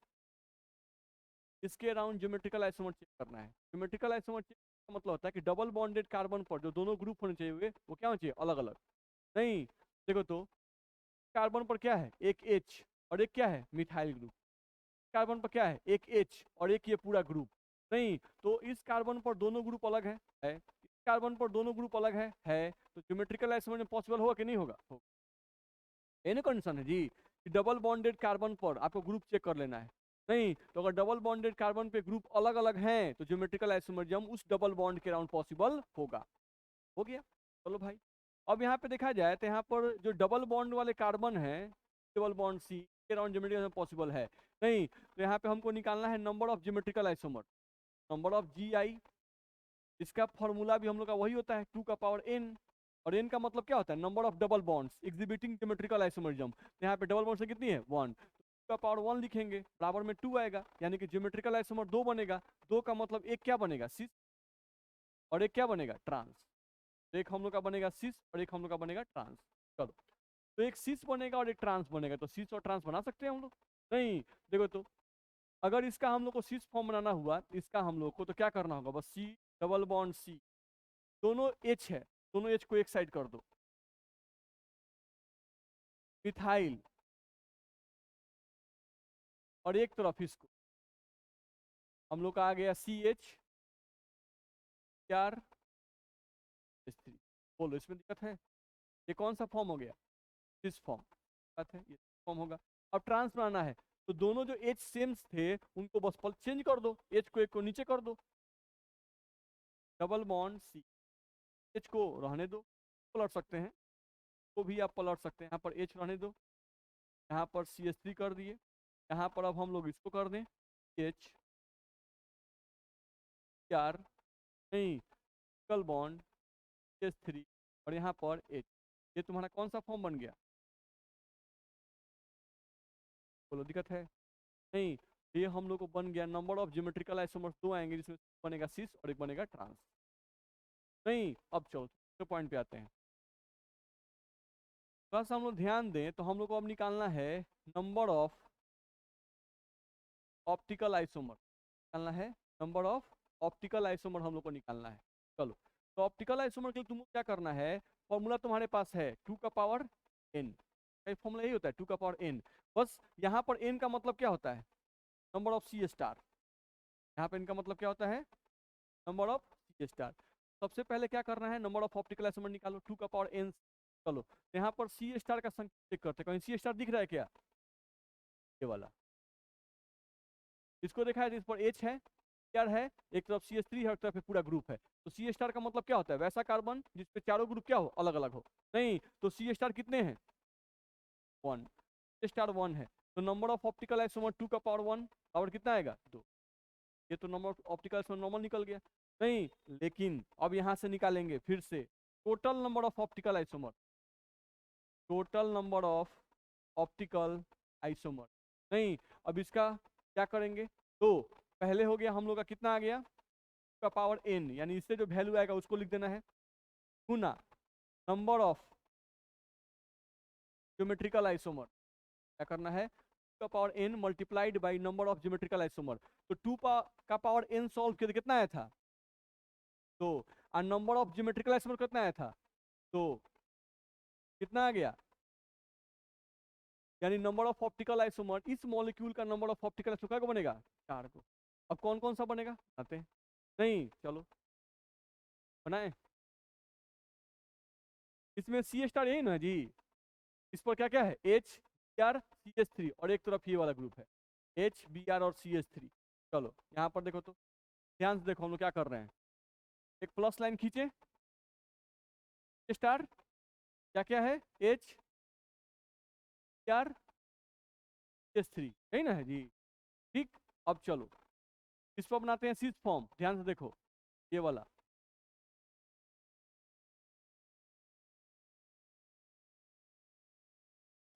इसके अराउंड ज्योमेट्रिकल आइसोमर चेक करना है। ज्योमेट्रिकल आइसोमर चेक का मतलब होता है कि डबल बॉन्डेड कार्बन पर जो दोनों ग्रुप होने चाहिए हुए वो क्या होना चाहिए, अलग अलग। नहीं, देखो तो कार्बन पर क्या है, एक H और एक क्या है, मिथाइल ग्रुप। कार्बन पर क्या है, एक H और एक ये पूरा ग्रुप। नहीं, तो इस कार्बन पर दोनों ग्रुप अलग है। इस कार्बन पर दोनों ग्रुप अलग है। तो ज्योमेट्रिकल आइसोमर में पॉसिबल होगा कि नहीं होगा? ये कंडीशन है जी कि डबल बॉन्डेड कार्बन पर आपको ग्रुप चेक कर लेना है। नहीं, तो अगर डबल बॉन्डेड कार्बन पे ग्रुप अलग अलग हैं तो ज्योमेट्रिकल आइसोमरिज्म उस डबल बॉन्ड के राउंड पॉसिबल होगा। हो गया, चलो भाई। अब यहाँ पे देखा जाए तो यहाँ पर जो डबल बॉन्ड वाले कार्बन है, डबल बॉन्ड सी के राउंड ज्योमेट्रिकल पॉसिबल है। नहीं, तो यहाँ पे हमको निकालना है number of geometrical isomer, number of GI। इसका फॉर्मूला भी हम लोग का वही होता है 2 का पावर n, और n का मतलब क्या होता है, number of double bonds exhibiting geometrical isomerism. यहाँ पे डबल बॉन्ड से कितनी है, 1, 2 का पावर 1 लिखेंगे, बराबर में 2 आएगा, यानी कि ज्योमेट्रिकल आइसोमर 2 बनेगा। 2 का मतलब एक क्या बनेगा, सिस, और एक क्या बनेगा, ट्रांस। एक हम लोग का बनेगा सिस और एक हम लोग का बनेगा ट्रांस। चलो, तो एक सिस बनेगा और एक ट्रांस बनेगा, तो सिस और ट्रांस बना सकते हैं हम लोग? नहीं, देखो तो अगर इसका हम लोग को सिस फॉर्म बनाना हुआ, इसका हम लोग को तो क्या करना होगा, बस सी डबल बॉन्ड सी, दोनों H है, दोनों H को एक साइड कर दो, मिथाइल, और एक तरफ इसको हम लोग का आ गया CH4। बोलो इसमें दिक्कत है? ये कौन सा फॉर्म हो गया, सिस फॉर्म। बात है, ये फॉर्म होगा। अब ट्रांस बनाना है तो दोनों जो H सेम्स थे उनको बस पल चेंज कर दो, H को एक को नीचे कर दो, डबल बॉन्ड सी, H को रहने दो, पलट सकते हैं, को भी आप पलट सकते हैं। यहाँ पर H रहने दो, यहाँ पर CH3 कर दिए, यहाँ पर अब हम लोग इसको कर दें H4, नहीं, डबल बॉन्ड CH3, और यहाँ पर H। ये तुम्हारा कौन सा फॉर्म बन गया, बोलो दिक्कत है? नहीं, ये हम लोग को बन गया नंबर ऑफ ज्योमेट्रिकल आइसोमर्स 2 आएंगे, जिसमें बनेगा सिस और एक बनेगा ट्रांस। नहीं, अब चलो पॉइंट पे आते हैं। बस हम लोग ध्यान दें तो हम लोग को अब निकालना है नंबर ऑफ ऑप्टिकल आइसोमर, निकालना है नंबर ऑफ ऑप्टिकल आइसोमर हम लोग को निकालना है। चलो, तो ऑप्टिकल आइसोमर के लिए तुमको क्या करना है, फॉर्मूला तुम्हारे पास है 2 का पावर n, फॉर्मूला यही होता है 2 का पावर n। बस यहाँ पर n का मतलब क्या होता है, नंबर ऑफ C*। यहाँ पे n का मतलब क्या होता है, नंबर ऑफ C*। सबसे पहले क्या करना है, नंबर ऑफ ऑप्टिकल आइसोमर निकालो 2 का पावर n। चलो, यहाँ पर C* का संख्या चेक करते हैं, कहीं C* दिख रहा है क्या, ये वाला, इसको देखा है तो इस पर H है, क्या है, एक तरफ CH3 है, एक तरफ पूरा ग्रुप है। तो C* का मतलब क्या होता है, वैसा कार्बन जिसपे चारों ग्रुप क्या हो, अलग अलग हो। नहीं, तो C* कितने हैं, 1, C*1 है, तो नंबर ऑफ ऑप्टिकल आइसोमर 2 का पावर 1, पावर कितना आएगा, 2। ये तो number of optical isomer normal निकल गया। नहीं, लेकिन अब यहाँ से निकालेंगे फिर से total number of optical isomer, total number of optical isomer. नहीं, अब इसका क्या करेंगे, तो पहले हो गया हम लोग का कितना आ गया, का पावर n, यानी इससे जो वैल्यू आएगा उसको लिख देना है, गुना नंबर ऑफ ज्योमेट्रिकल आइसोमर। क्या करना है, 2 का power n multiplied by number of geometrical isomer. तो 2 का पावर n सॉल्व किया तो कितना आया था, तो और नंबर ऑफ ज्योमेट्रिकल आइसोमर कितना आया था, तो कितना आ गया, यानी नंबर ऑफ ऑप्टिकल आइसोमर, इस मॉलिक्यूल का नंबर ऑफ ऑप्टिकल आइसोमर को बनेगा 4 को। अब कौन कौन सा बनेगा आते हैं, नहीं चलो बनाए, इसमें C* यही ना जी, इस पर क्या क्या है, H Br CH3, और एक तरफ ये वाला ग्रुप है HBr और CH3। चलो यहाँ पर देखो तो ध्यान से देखो हम लोग क्या कर रहे हैं, एक प्लस लाइन खींचे, स्टार क्या क्या है, HBr CH3, यही ना है जी, ठीक। अब चलो इस पर बनाते हैं सिस फॉर्म, ध्यान से देखो ये वाला,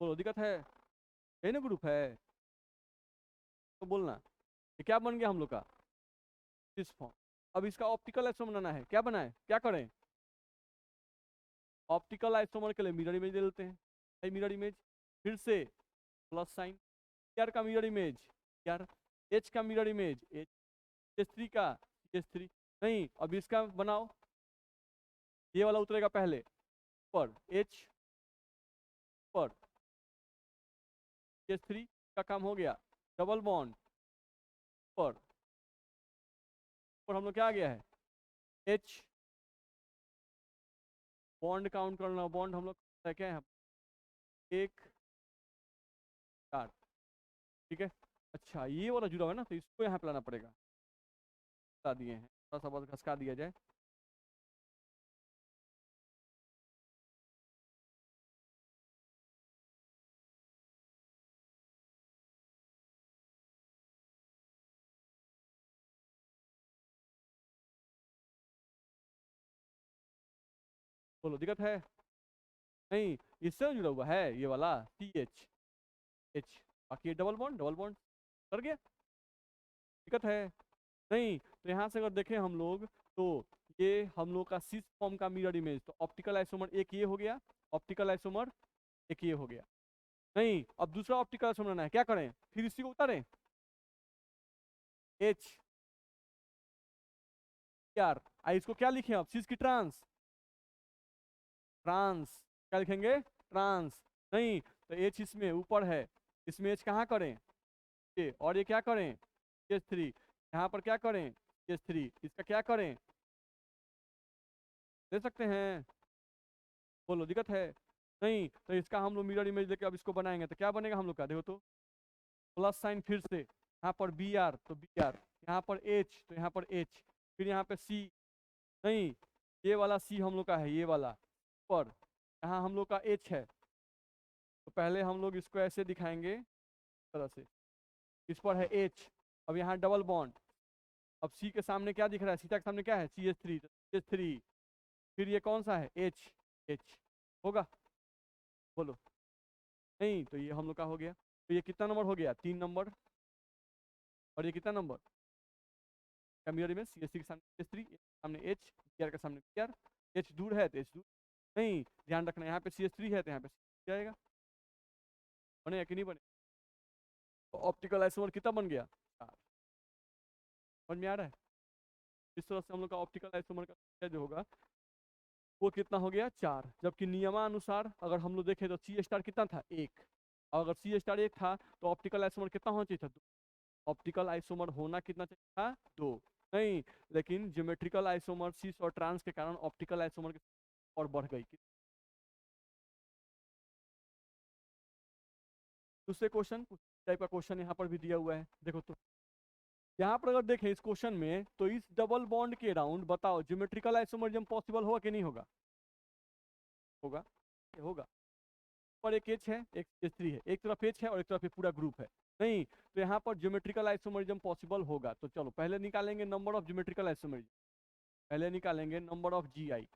बोलो दिक्कत है, यही ना ग्रुप है, तो बोलना ये क्या बन गया हम लोग का, सिस फॉर्म। अब इसका ऑप्टिकल आइसोमर बनाना है, क्या बनाए, क्या करें, ऑप्टिकल आइसोमर के लिए मिरर इमेज ले लेते हैं, मिरर इमेज, फिर से प्लस साइन, यार का मिरर इमेज, यार एच का मिरर इमेज, एच थ्री का एच थ्री, नहीं अब इसका बनाओ, ये वाला उतरेगा पहले पर एच पर एच थ्री का काम हो गया, डबल बॉन्ड पर हम लोग क्या आ गया है एच, बॉन्ड काउंट करना, बॉन्ड हम लोग क्या है एक चार, ठीक है। अच्छा ये वाला जुड़ा हुआ है ना, तो इसको यहाँ पे लाना पड़ेगा, बता दिए हैं, थोड़ा सा बस घसका दिया जाए, बोलो दिक्कत है, नहीं इससे जुड़ा हुआ है ये वाला टी एच एच, बाकी ये डबल बॉन्ड कर गया, दिक्कत है नहीं। तो यहाँ से अगर देखें हम लोग, तो ये हम लोग का सिस फॉर्म का मिरर इमेज, तो ऑप्टिकल आइसोमर एक ये हो गया, ऑप्टिकल आइसोमर एक ये हो गया, नहीं अब दूसरा ऑप्टिकल आइसोमर लेना है, क्या करें फिर इसी को उतारें, एच यार इसको क्या लिखें अब, सिस की ट्रांस, ट्रांस क्या लिखेंगे, ट्रांस, नहीं तो एच इसमें ऊपर है, इसमें एच कहाँ करें ये, और ये क्या करें एच थ्री, यहाँ पर क्या करें एच थ्री, इसका क्या करें, दे सकते हैं, बोलो दिक्कत है नहीं। तो इसका हम लोग मिरर इमेज लेके अब इसको बनाएंगे, तो क्या बनेगा हम लोग का, देखो तो प्लस साइन, फिर से यहाँ पर बी आर तो बी आर, यहाँ पर एच तो यहाँ पर एच, फिर यहाँ पे सी, नहीं ये वाला सी हम लोग का है ये वाला, पर यहाँ हम लोग का एच है, तो पहले हम लोग इसको ऐसे दिखाएंगे तरह से, इस पर है एच, अब यहाँ डबल बॉन्ड, अब सी के सामने क्या दिख रहा है, सीटा के सामने क्या है C H three, C H three, फिर ये कौन सा है एच, एच होगा, बोलो नहीं, तो ये हम लोग का हो गया, तो ये कितना नंबर हो गया 3 नंबर, और ये कितना नंबर का mirror image, C H three के सामने एच थ्री, सामने एच, बी आर के सामने बी आर, एच दूर है तो एच दूर, नहीं ध्यान रखना यहाँ पे सी एच थ्री है तो यहाँ पे जाएगा, बनेगा कि नहीं बने, तो ऑप्टिकल आइसोमर कितना बन गया 4, समझ में आ रहा है, इस तरह से हम लोग का ऑप्टिकल आइसोमर का जो होगा वो कितना हो गया 4, जबकि नियमानुसार अगर हम लोग देखें तो सी स्टार कितना था 1, और अगर सी स्टार 1 था तो ऑप्टिकल आइसोमर कितना होना चाहिए था 2, ऑप्टिकल आइसोमर होना कितना चाहिए था 2, नहीं लेकिन ज्योमेट्रिकल आइसोमर सिस और ट्रांस के कारण ऑप्टिकल आइसोमर और बढ़ गई। दूसरे क्वेश्चन टाइप का क्वेश्चन यहाँ पर भी दिया हुआ है, देखो तो यहाँ पर अगर देखें इस क्वेश्चन में, तो इस डबल बॉन्ड के अराउंड बताओ ज्योमेट्रिकल आइसोमरिज्म पॉसिबल होगा कि नहीं होगा, होगा होगा, पर एक एच है एक एच थ्री है, एक तरफ एच है और एक तरफ पूरा ग्रुप है, नहीं तो यहाँ पर ज्योमेट्रिकल आइसोमरिज्म पॉसिबल होगा, तो चलो पहले निकालेंगे नंबर ऑफ ज्योमेट्रिकल आइसोमरिज्म, पहले निकालेंगे नंबर ऑफ जी आई,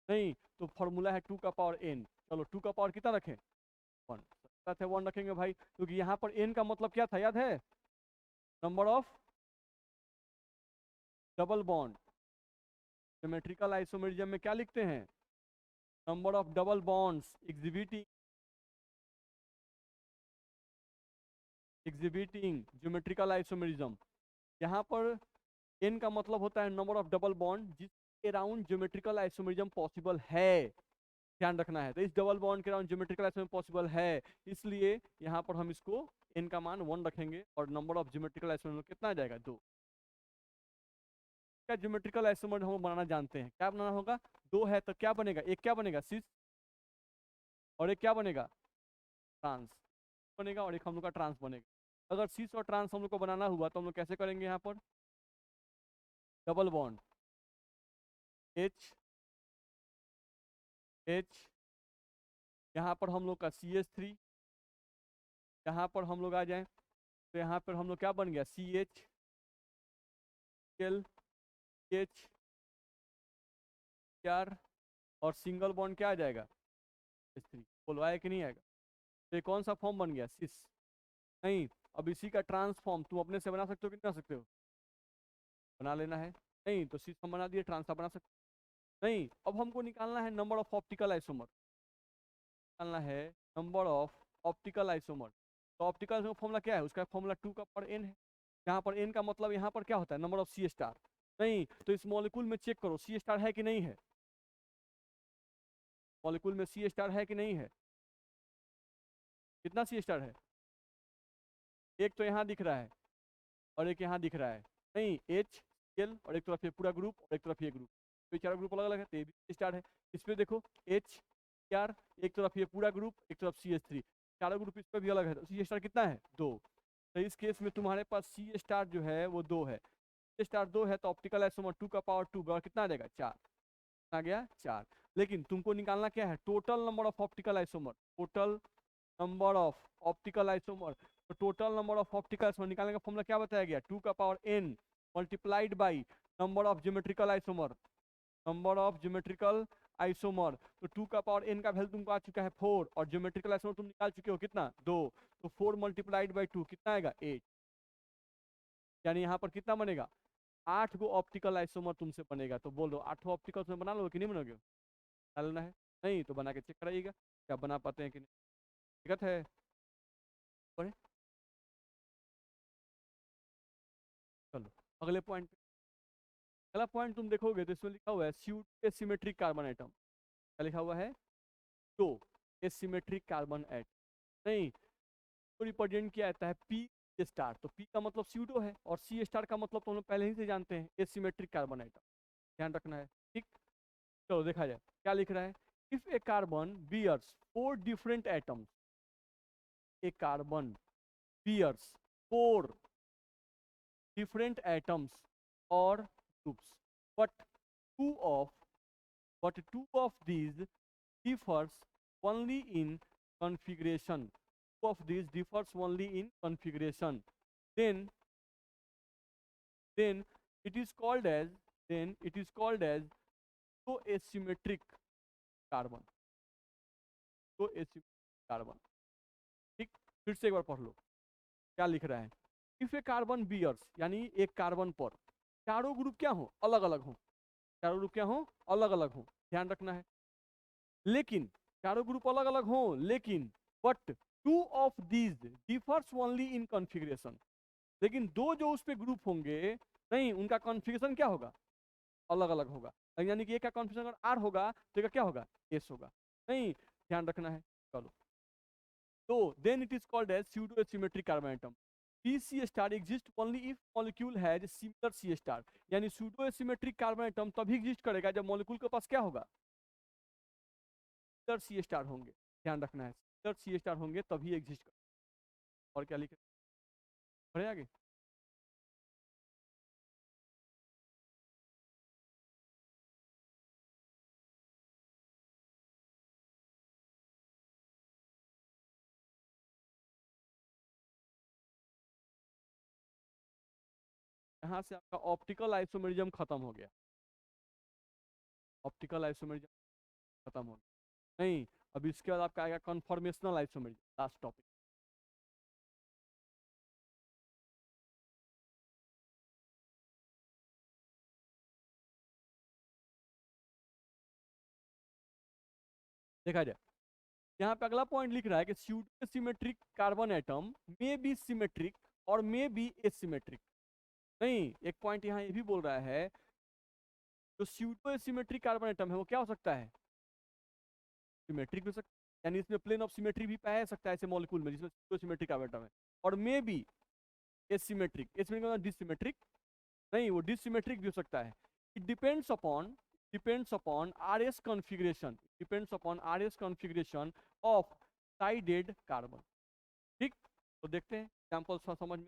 नहीं तो फॉर्मूला है 2 का पावर n, चलो 2 का पावर कितना रखें 1, साथ है 1 रखेंगे भाई, क्योंकि यहाँ पर n का मतलब क्या था याद है, number of double bond, geometrical isomerism में क्या लिखते हैं, number of double bonds exhibiting geometrical isomerism, यहाँ पर n का मतलब होता है नंबर ऑफ डबल बॉन्ड जिसके अराउंड ज्योमेट्रिकल आइसोमरिज्म पॉसिबल है, ध्यान रखना है, तो इस डबल बॉन्ड के अराउंड ज्योमेट्रिकल आइसोमरिज्म पॉसिबल है, इसलिए यहाँ पर हम इसको n का मान 1 रखेंगे और नंबर ऑफ ज्योमेट्रिकल आइसोमरिज्म कितना आ जाएगा 2, क्या ज्योमेट्रिकल आइसोमर हम बनाना जानते हैं, क्या बनाना होगा 2 है तो क्या बनेगा, एक क्या बनेगा सिस और एक क्या बनेगा ट्रांस बनेगा, और एक हम लोग का ट्रांस बनेगा, अगर सिस और ट्रांस हम लोग को बनाना हुआ तो हम लोग कैसे करेंगे, यहाँ पर डबल बॉन्ड एच एच, यहाँ पर हम लोग का सी एच थ्री, यहाँ पर हम लोग आ जाए तो यहाँ पर हम लोग क्या बन गया C H L H R, और सिंगल बॉन्ड क्या आ जाएगा एच थ्री, बोलो आया कि नहीं आएगा, तो ये कौन सा फॉर्म बन गया सिस, नहीं अब इसी का ट्रांसफॉर्म तुम अपने से बना सकते हो कि नहीं बना सकते हो, बना लेना है, नहीं तो सिस हम बना दिए ट्रांसफॉर्म बना सकते नहीं, अब हमको निकालना है नंबर ऑफ ऑप्टिकल आइसोमर, निकालना है नंबर ऑफ ऑप्टिकल आइसोमर। तो ऑप्टिकल आइसोमर फॉर्मूला क्या है, उसका फॉर्मूला 2 का पावर n है। यहाँ पर n का मतलब यहाँ पर क्या होता है, नंबर ऑफ सी स्टार। नहीं तो इस मॉलिक्यूल में चेक करो सी स्टार है कि नहीं है, मॉलिक्यूल में सी स्टार है कि नहीं है, कितना सी स्टार है, एक तो यहाँ दिख रहा है और एक यहाँ दिख रहा है, नहीं एच एल, और एक तरफ ये पूरा ग्रुप और एक तरफ ये ग्रुप, तो ये चारों ग्रुप अलग अलग है, तो ये भी स्टार है। इस पे देखो एच आर, एक तरफ ये पूरा ग्रुप, एक तरफ सी एच थ्री, चारों ग्रुप इस पे भी अलग है, तो सी स्टार कितना है, 2। तो इस केस में तुम्हारे पास सी स्टार जो है वो 2 है, सी स्टार 2 है, तो ऑप्टिकल आइसोमर 2 का पावर 2 बराबर कितना आ जाएगा, 4 आ गया 4। लेकिन तुमको निकालना क्या है, total number of optical isomer, total number of optical isomer. तो total number of optical isomer निकालने का फॉर्मूला क्या बताया गया, 2 का power n multiplied by number of geometrical isomer, number of geometrical isomer. तो 2 का पावर n का वैल्यू तुमको आ चुका है 4, और ज्योमेट्रिकल आइसोमर तुम निकाल चुके हो कितना, 2। तो 4 मल्टीप्लाइड बाई 2 कितना आएगा, 8। यानी यहाँ पर कितना बनेगा, 8 गो ऑप्टिकल आइसोमर तुमसे बनेगा। तो बोलो 8 ऑप्टिकल आइसोमर बना लो कि नहीं बनोगे, डालना है, नहीं तो बना के चेक कराइएगा क्या बना पाते हैं कि नहीं, दिक्कत है। पढ़े चलो अगले पॉइंट, अगला पॉइंट तुम देखोगे तो इसमें लिखा हुआ है स्यूडो एसिमेट्रिक कार्बन एटम, क्या लिखा हुआ है, तो एसिमेट्रिक कार्बन एटम। नहीं तो रिप्रेजेंट किया जाता है पी स्टार, तो पी का मतलब स्यूडो है और सी स्टार का मतलब तो हम लोग पहले ही से जानते हैं एसिमेट्रिक कार्बन एटम, ध्यान रखना है, ठीक। चलो देखा जाए क्या लिख रहा है, if a carbon bears 4 different atoms, a carbon bears 4 different atoms or groups, but two of two of these differs only in configuration, two of these differs only in configuration, then then it is called as then it is called as तो asymmetric carbon, तो asymmetric carbon, ठीक। फिर से एक बार पढ़ लो क्या लिख रहा है, इफ ए कार्बन बियर्स यानी एक कार्बन पर चारों ग्रुप क्या हो, अलग अलग हो, चारों ग्रुप क्या हो, अलग अलग हो, ध्यान रखना है। लेकिन चारों ग्रुप अलग अलग हो, लेकिन but two of these differs only in configuration, लेकिन दो जो उस पे ग्रुप होंगे नहीं उनका कॉन्फ़िगरेशन क्या होगा, अलग अलग होगा। यानी कि एक का कॉन्फ़िगरेशन अगर आर होगा तो एक का क्या होगा, एस होगा, नहीं ध्यान रखना है। चलो तो then it is called as pseudo asymmetric carbon atom. PC star exist only if molecule has similar C star, यानी स्यूडो एसिमेट्रिक कार्बन एटम तभी एग्जिस्ट करेगा जब मॉलिक्यूल के पास क्या होगा, सिमिलर सी स्टार होंगे, ध्यान रखना है, सिमिलर सी स्टार होंगे तभी एग्जिस्ट करेगा। और क्या लिखे, बढ़े आगे। यहाँ से आपका ऑप्टिकल आइसोमेरिज्म खत्म हो गया, ऑप्टिकल आइसोमेरिज्म खत्म हो गया। नहीं अब इसके बाद आपका आएगा कन्फॉर्मेशनल आइसोमेरिज्म, लास्ट टॉपिक। देखा जाए यहाँ पे अगला पॉइंट लिख रहा है कि pseudo symmetric carbon atom may be symmetric और मे बी एसिमेट्रिक। नहीं एक पॉइंट यहाँ ये भी बोल रहा है जो स्यूडो सिमेट्रिक कार्बन एटम है वो क्या हो सकता है, सिमेट्रिक हो सकता है, यानी इसमें प्लेन ऑफ सिमेट्री भी पाया जा सकता है ऐसे मॉलिक्यूल में जिसमें स्यूडो सिमेट्रिक कार्बन एटम है, और मे बी एसिमेट्रिक, एसिमेट्रिक डिसिमेट्रिक, नहीं वो डिसिमेट्रिक भी हो सकता है। It depends upon R S configuration, depends upon R S configuration of shaded carbon, ठीक। तो देखते हैं एग्जाम्पल समझ में।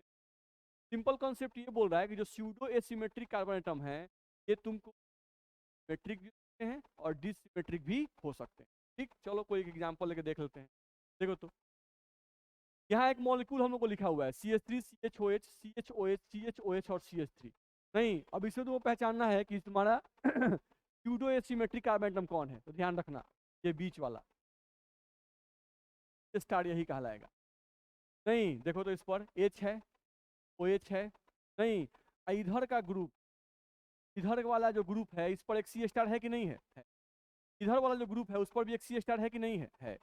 सिंपल कॉन्सेप्ट ये बोल रहा है कि जो स्यूडो एसिमेट्रिक कार्बन एटम है ये तुमको सिमेट्रिक भी हो सकते हैं और डिसिमेट्रिक भी हो सकते हैं, ठीक। चलो कोई एक एग्जाम्पल लेके देख लेते हैं। देखो तो यहाँ एक मॉलिक्यूल हम लोग को लिखा हुआ है CH3 CHOH CHOH CHOH और CH3। नहीं अब इसमें तुमको पहचानना है कि तुम्हारा स्यूडो एसिमेट्रिक कार्बन एटम कौन है, तो ध्यान रखना ये बीच वाला स्टार यही कहलाएगा। नहीं देखो तो इस पर H है OH है, नहीं इधर का ग्रुप इधर वाला जो ग्रुप है इस पर एक सी स्टार है कि नहीं है? इधर वाला जो ग्रुप है उस पर भी एक सी स्टार है कि नहीं है?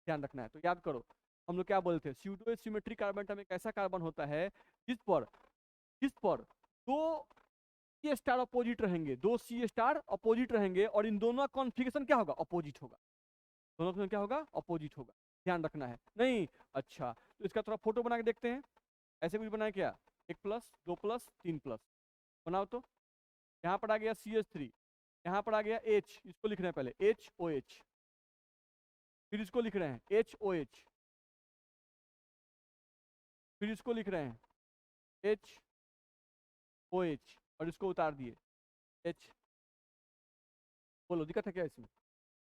ध्यान रखना है। तो याद करो हम लोग क्या बोलते हैं, स्यूडो सिमेट्रिक कार्बन एटम एक ऐसा कार्बन होता है जिस पर दो सी स्टार अपोजिट रहेंगे, दो सी स्टार अपोजिट रहेंगे और इन दोनों का कॉन्फ़िगरेशन क्या होगा? अपोजिट होगा। दोनों का क्या होगा? अपोजिट होगा। ध्यान रखना है। नहीं अच्छा, तो इसका थोड़ा फोटो बना के देखते हैं। ऐसे कुछ बनाए क्या? 1 प्लस 2 प्लस 3 प्लस बनाओ तो। यहाँ पर आ गया CH3, यहाँ पर आ गया H, इसको लिख रहे हैं पहले HOH, फिर इसको लिख रहे हैं HOH, फिर इसको लिख रहे हैं HOH और इसको उतार दिए H। बोलो दिक्कत है क्या इसमें?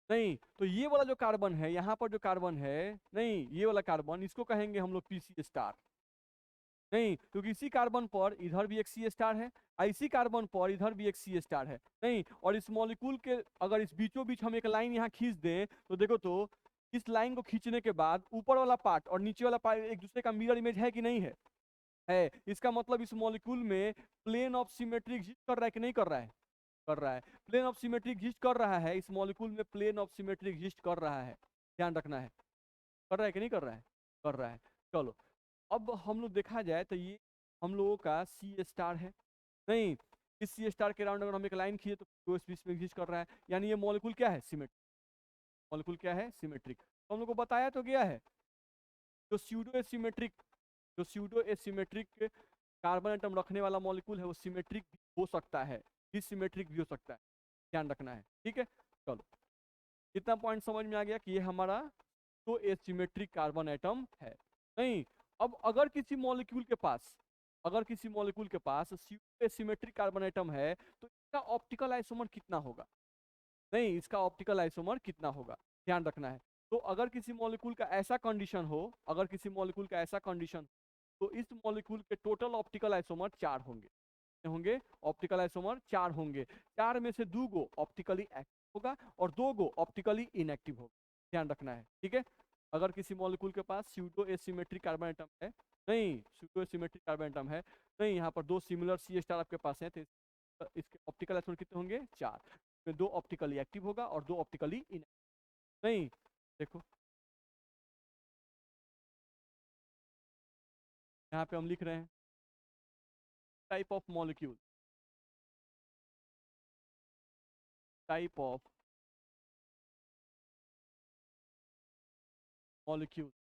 नहीं, तो ये वाला जो कार्बन है, यहाँ पर जो कार्बन है, नहीं ये वाला कार्बन, इसको कहेंगे हम लोग PC स्टार। नहीं, क्योंकि इसी कार्बन पर इधर भी एक सी स्टार है, इसी कार्बन पर इधर भी एक सी स्टार है। नहीं, और इस मॉलिक्यूल के अगर इस बीचों बीच हम एक लाइन यहाँ खींच दें तो देखो तो इस लाइन को खींचने के बाद ऊपर वाला पार्ट और नीचे वाला पार्ट एक दूसरे का मिरर इमेज है कि नहीं है? इसका मतलब इस मॉलिक्यूल में प्लेन ऑफ सिमेट्री एग्जिस्ट कर रहा है कि नहीं कर रहा है? कर रहा है। प्लेन ऑफ सिमेट्री एग्जिस्ट कर रहा है, इस मॉलिक्यूल में प्लेन ऑफ सिमेट्री एग्जिस्ट कर रहा है। ध्यान रखना है। कर रहा है कि नहीं कर रहा है? कर रहा है। चलो, अब हम लोग देखा जाए तो ये हम लोगों का सी स्टार है। नहीं, इस सी स्टार के राउंड अगर हम एक लाइन खींचे तो इस बीच में एग्जिस्ट कर रहा है, यानी ये मॉलिक्यूल क्या है? सिमेट्रिक। मॉलिक्यूल क्या है? सिमेट्रिक। तो हम लोग को बताया तो गया है जो स्यूडो एसिमेट्रिक कार्बन एटम रखने वाला मॉलिक्यूल है वो सिमेट्रिक भी हो सकता है, डिसिमेट्रिक भी हो सकता है। ध्यान रखना है, ठीक है। चलो, इतना पॉइंट समझ में आ गया कि ये हमारा तो एसिमेट्रिक कार्बन एटम है। नहीं, अब अगर किसी मॉलिक्यूल के पास एसिमेट्रिक कार्बन एटम है तो इसका ऑप्टिकल आइसोमर कितना होगा? नहीं, इसका ऑप्टिकल आइसोमर कितना होगा? ध्यान रखना है। तो अगर किसी मॉलिक्यूल का ऐसा कंडीशन हो, तो इस मॉलिक्यूल के टोटल ऑप्टिकल आइसोमर 4 होंगे। ऑप्टिकल आइसोमर 4 होंगे। 4 में से 2 गो ऑप्टिकली एक्टिव होगा और 2 गो ऑप्टिकली इनएक्टिव होगा। ध्यान रखना है, ठीक है। अगर किसी मॉलिक्यूल के पास स्यूडो एसिमेट्रिक कार्बन एटम है, नहीं स्यूडो एसिमेट्रिक कार्बन एटम है, नहीं यहाँ पर 2 सिमिलर सी स्टार आपके पास है, तो इसके ऑप्टिकल आइसोमर कितने होंगे? 4 में 2 ऑप्टिकली एक्टिव होगा और 2 ऑप्टिकली इनएक्टिव। नहीं, देखो यहाँ पे हम लिख रहे हैं type of molecule,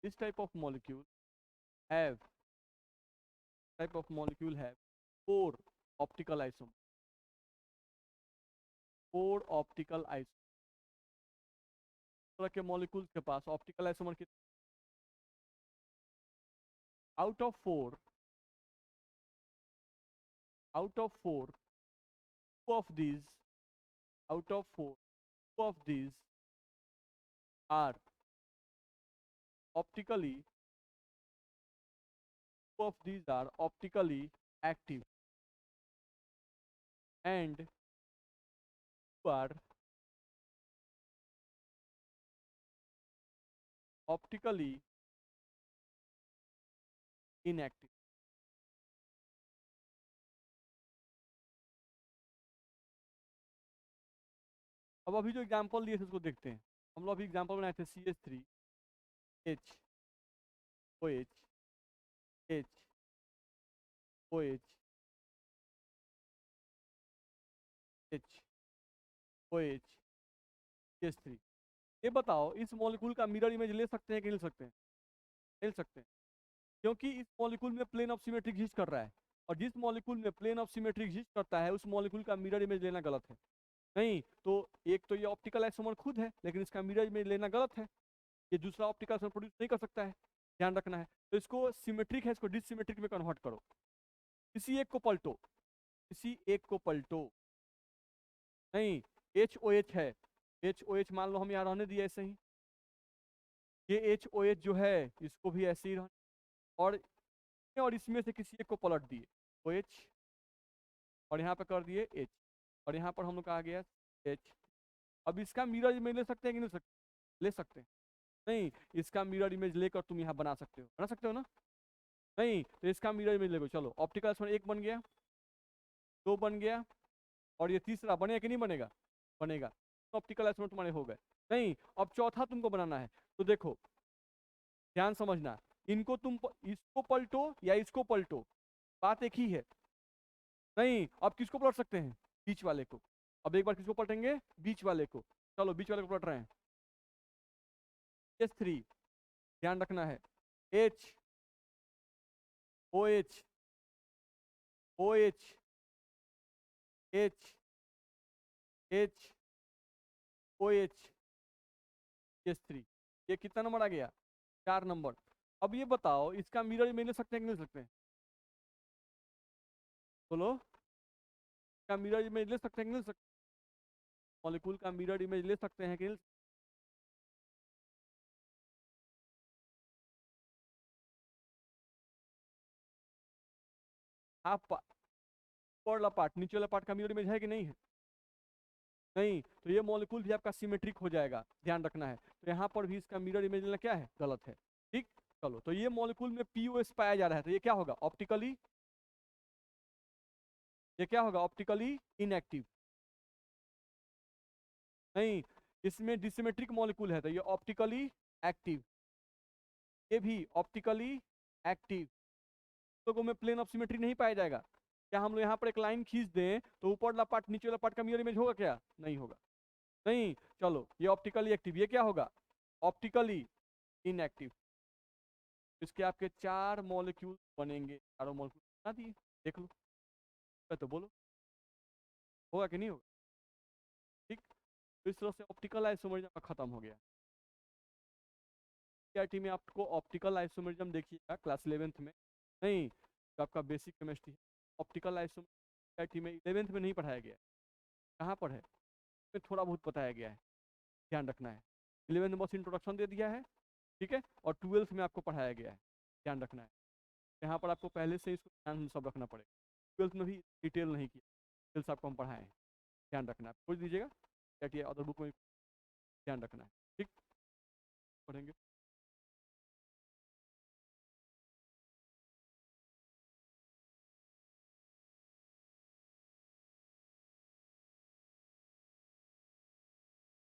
this type of molecule have 4 optical isomer, 4 optical isomer। तरह के मॉलिक्यूल के पास ऑप्टिकल आइसोमर कितने? Out of 4 two of these out of 4 two of these are optically active and two are optically inactive। अब अभी जो एग्जांपल दिए थे उसको देखते हैं। हम लोग अभी एग्जांपल बनाए थे CH3 H OH H OH H OH CH3। ये बताओ इस मॉलिक्यूल का मिरर इमेज ले सकते हैं कि नहीं ले सकते हैं? ले सकते हैं, क्योंकि इस मॉलिक्यूल में प्लेन ऑफ सिमेट्री एग्जिस्ट कर रहा है और जिस मॉलिक्यूल में प्लेन ऑफ सिमेट्री एग्जिस्ट करता है उस मॉलिक्यूल का मिरर इमेज लेना गलत है। नहीं, तो एक तो ये ऑप्टिकल आइसोमर खुद है लेकिन इसका मिरर इमेज लेना गलत है, ये दूसरा ऑप्टिकल आइसोमर प्रोड्यूस नहीं कर सकता है। ध्यान रखना है। तो इसको सिमेट्रिक है, इसको डिसिमेट्रिक में कन्वर्ट करो। किसी एक को पलटो। नहीं, HOH है, HOH मान लो हम यहाँ रहने दिए ऐसे ही, ये HOH जो है इसको भी ऐसे ही रहने और इसमें से किसी एक को पलट दिए OH और यहाँ पे कर दिए H और यहाँ पर हम लोग आ गया H। अब इसका मिरर इमेज ले सकते हैं कि नहीं सकते? ले सकते हैं। नहीं, इसका मिरर इमेज लेकर तुम यहाँ बना सकते हो ना? नहीं, तो इसका मिरर इमेज ले। चलो, ऑप्टिकल आइसोमर 1 बन गया, 2 बन गया, और ये तीसरा बनेगा कि नहीं बनेगा? बनेगा। तो ऑप्टिकल आइसोमर तुम्हारे हो गए। नहीं, अब चौथा तुमको बनाना है। तो देखो ध्यान समझना, इनको इसको पलटो या इसको पलटो, बात एक ही है। नहीं, अब किसको पलट सकते हैं? बीच वाले को। अब एक बार किसको पलटेंगे? बीच वाले को। चलो बीच वाले को पलट रहे हैं। S3 ध्यान रखना है, H OH OH H H OH S3। ये कितना नंबर आ गया? 4 नंबर। अब ये बताओ इसका मिरर इमेज ले सकते हैं कि नहीं ले सकते हैं? बोलो, क्या मिरर इमेज ले सकते हैं कि नहीं ले सकते? मॉलिक्यूल का मिरर इमेज ले सकते हैं कि नहीं? हाफ ऊपर वाला पार्ट नीचे वाला पार्ट का मिरर इमेज है कि नहीं है? नहीं, तो ये मॉलिक्यूल भी आपका सिमेट्रिक हो जाएगा, ध्यान रखना है। तो यहाँ पर भी इसका मिरर इमेज लेना क्या है? गलत है। ठीक, चलो तो ये मॉलिक्यूल में पीओएस पाया जा रहा है, तो ये क्या होगा? ऑप्टिकली, ये क्या होगा? Optically inactive. नहीं, इसमें डिसिमेट्रिक मॉलिक्यूल है तो ये ऑप्टिकली एक्टिव, ये भी ऑप्टिकली एक्टिव। लोगों में प्लेन ऑफ सिमेट्री नहीं पाया जाएगा। क्या हम लोग यहाँ पर एक लाइन खींच दें तो ऊपर वाला पार्ट नीचे वाला पार्ट का मिरर इमेज होगा क्या? नहीं होगा। नहीं, चलो ये ऑप्टिकली एक्टिव, ये क्या होगा? Optically inactive. इसके आपके 4 मॉलिक्यूल बनेंगे, चारों मॉलिक्यूल बना दिए, देख लो। तो बोलो होगा कि नहीं होगा? ठीक, तो इस तरह से ऑप्टिकल आइसोमरिज्म खत्म हो गया। सीआरटी में आपको ऑप्टिकल आइसोमरिज्म देखिएगा क्लास 11th में। नहीं, तो आपका basic chemistry optical isomerism CRT में 11th में नहीं पढ़ाया गया। कहाँ पर है? में थोड़ा बहुत बताया गया है, ध्यान रखना है। 11th में बस इंट्रोडक्शन दे दिया है, ठीक है, और 12th में आपको पढ़ाया गया है, ध्यान रखना है। यहाँ पर आपको पहले से इसको ध्यान सब रखना पड़ेगा। 12th में भी डिटेल नहीं किया, डिटेल्स आपको हम पढ़ाए हैं, ध्यान रखना है। पूछ दीजिएगा क्या अदर बुक में, ध्यान रखना है। ठीक, पढ़ेंगे।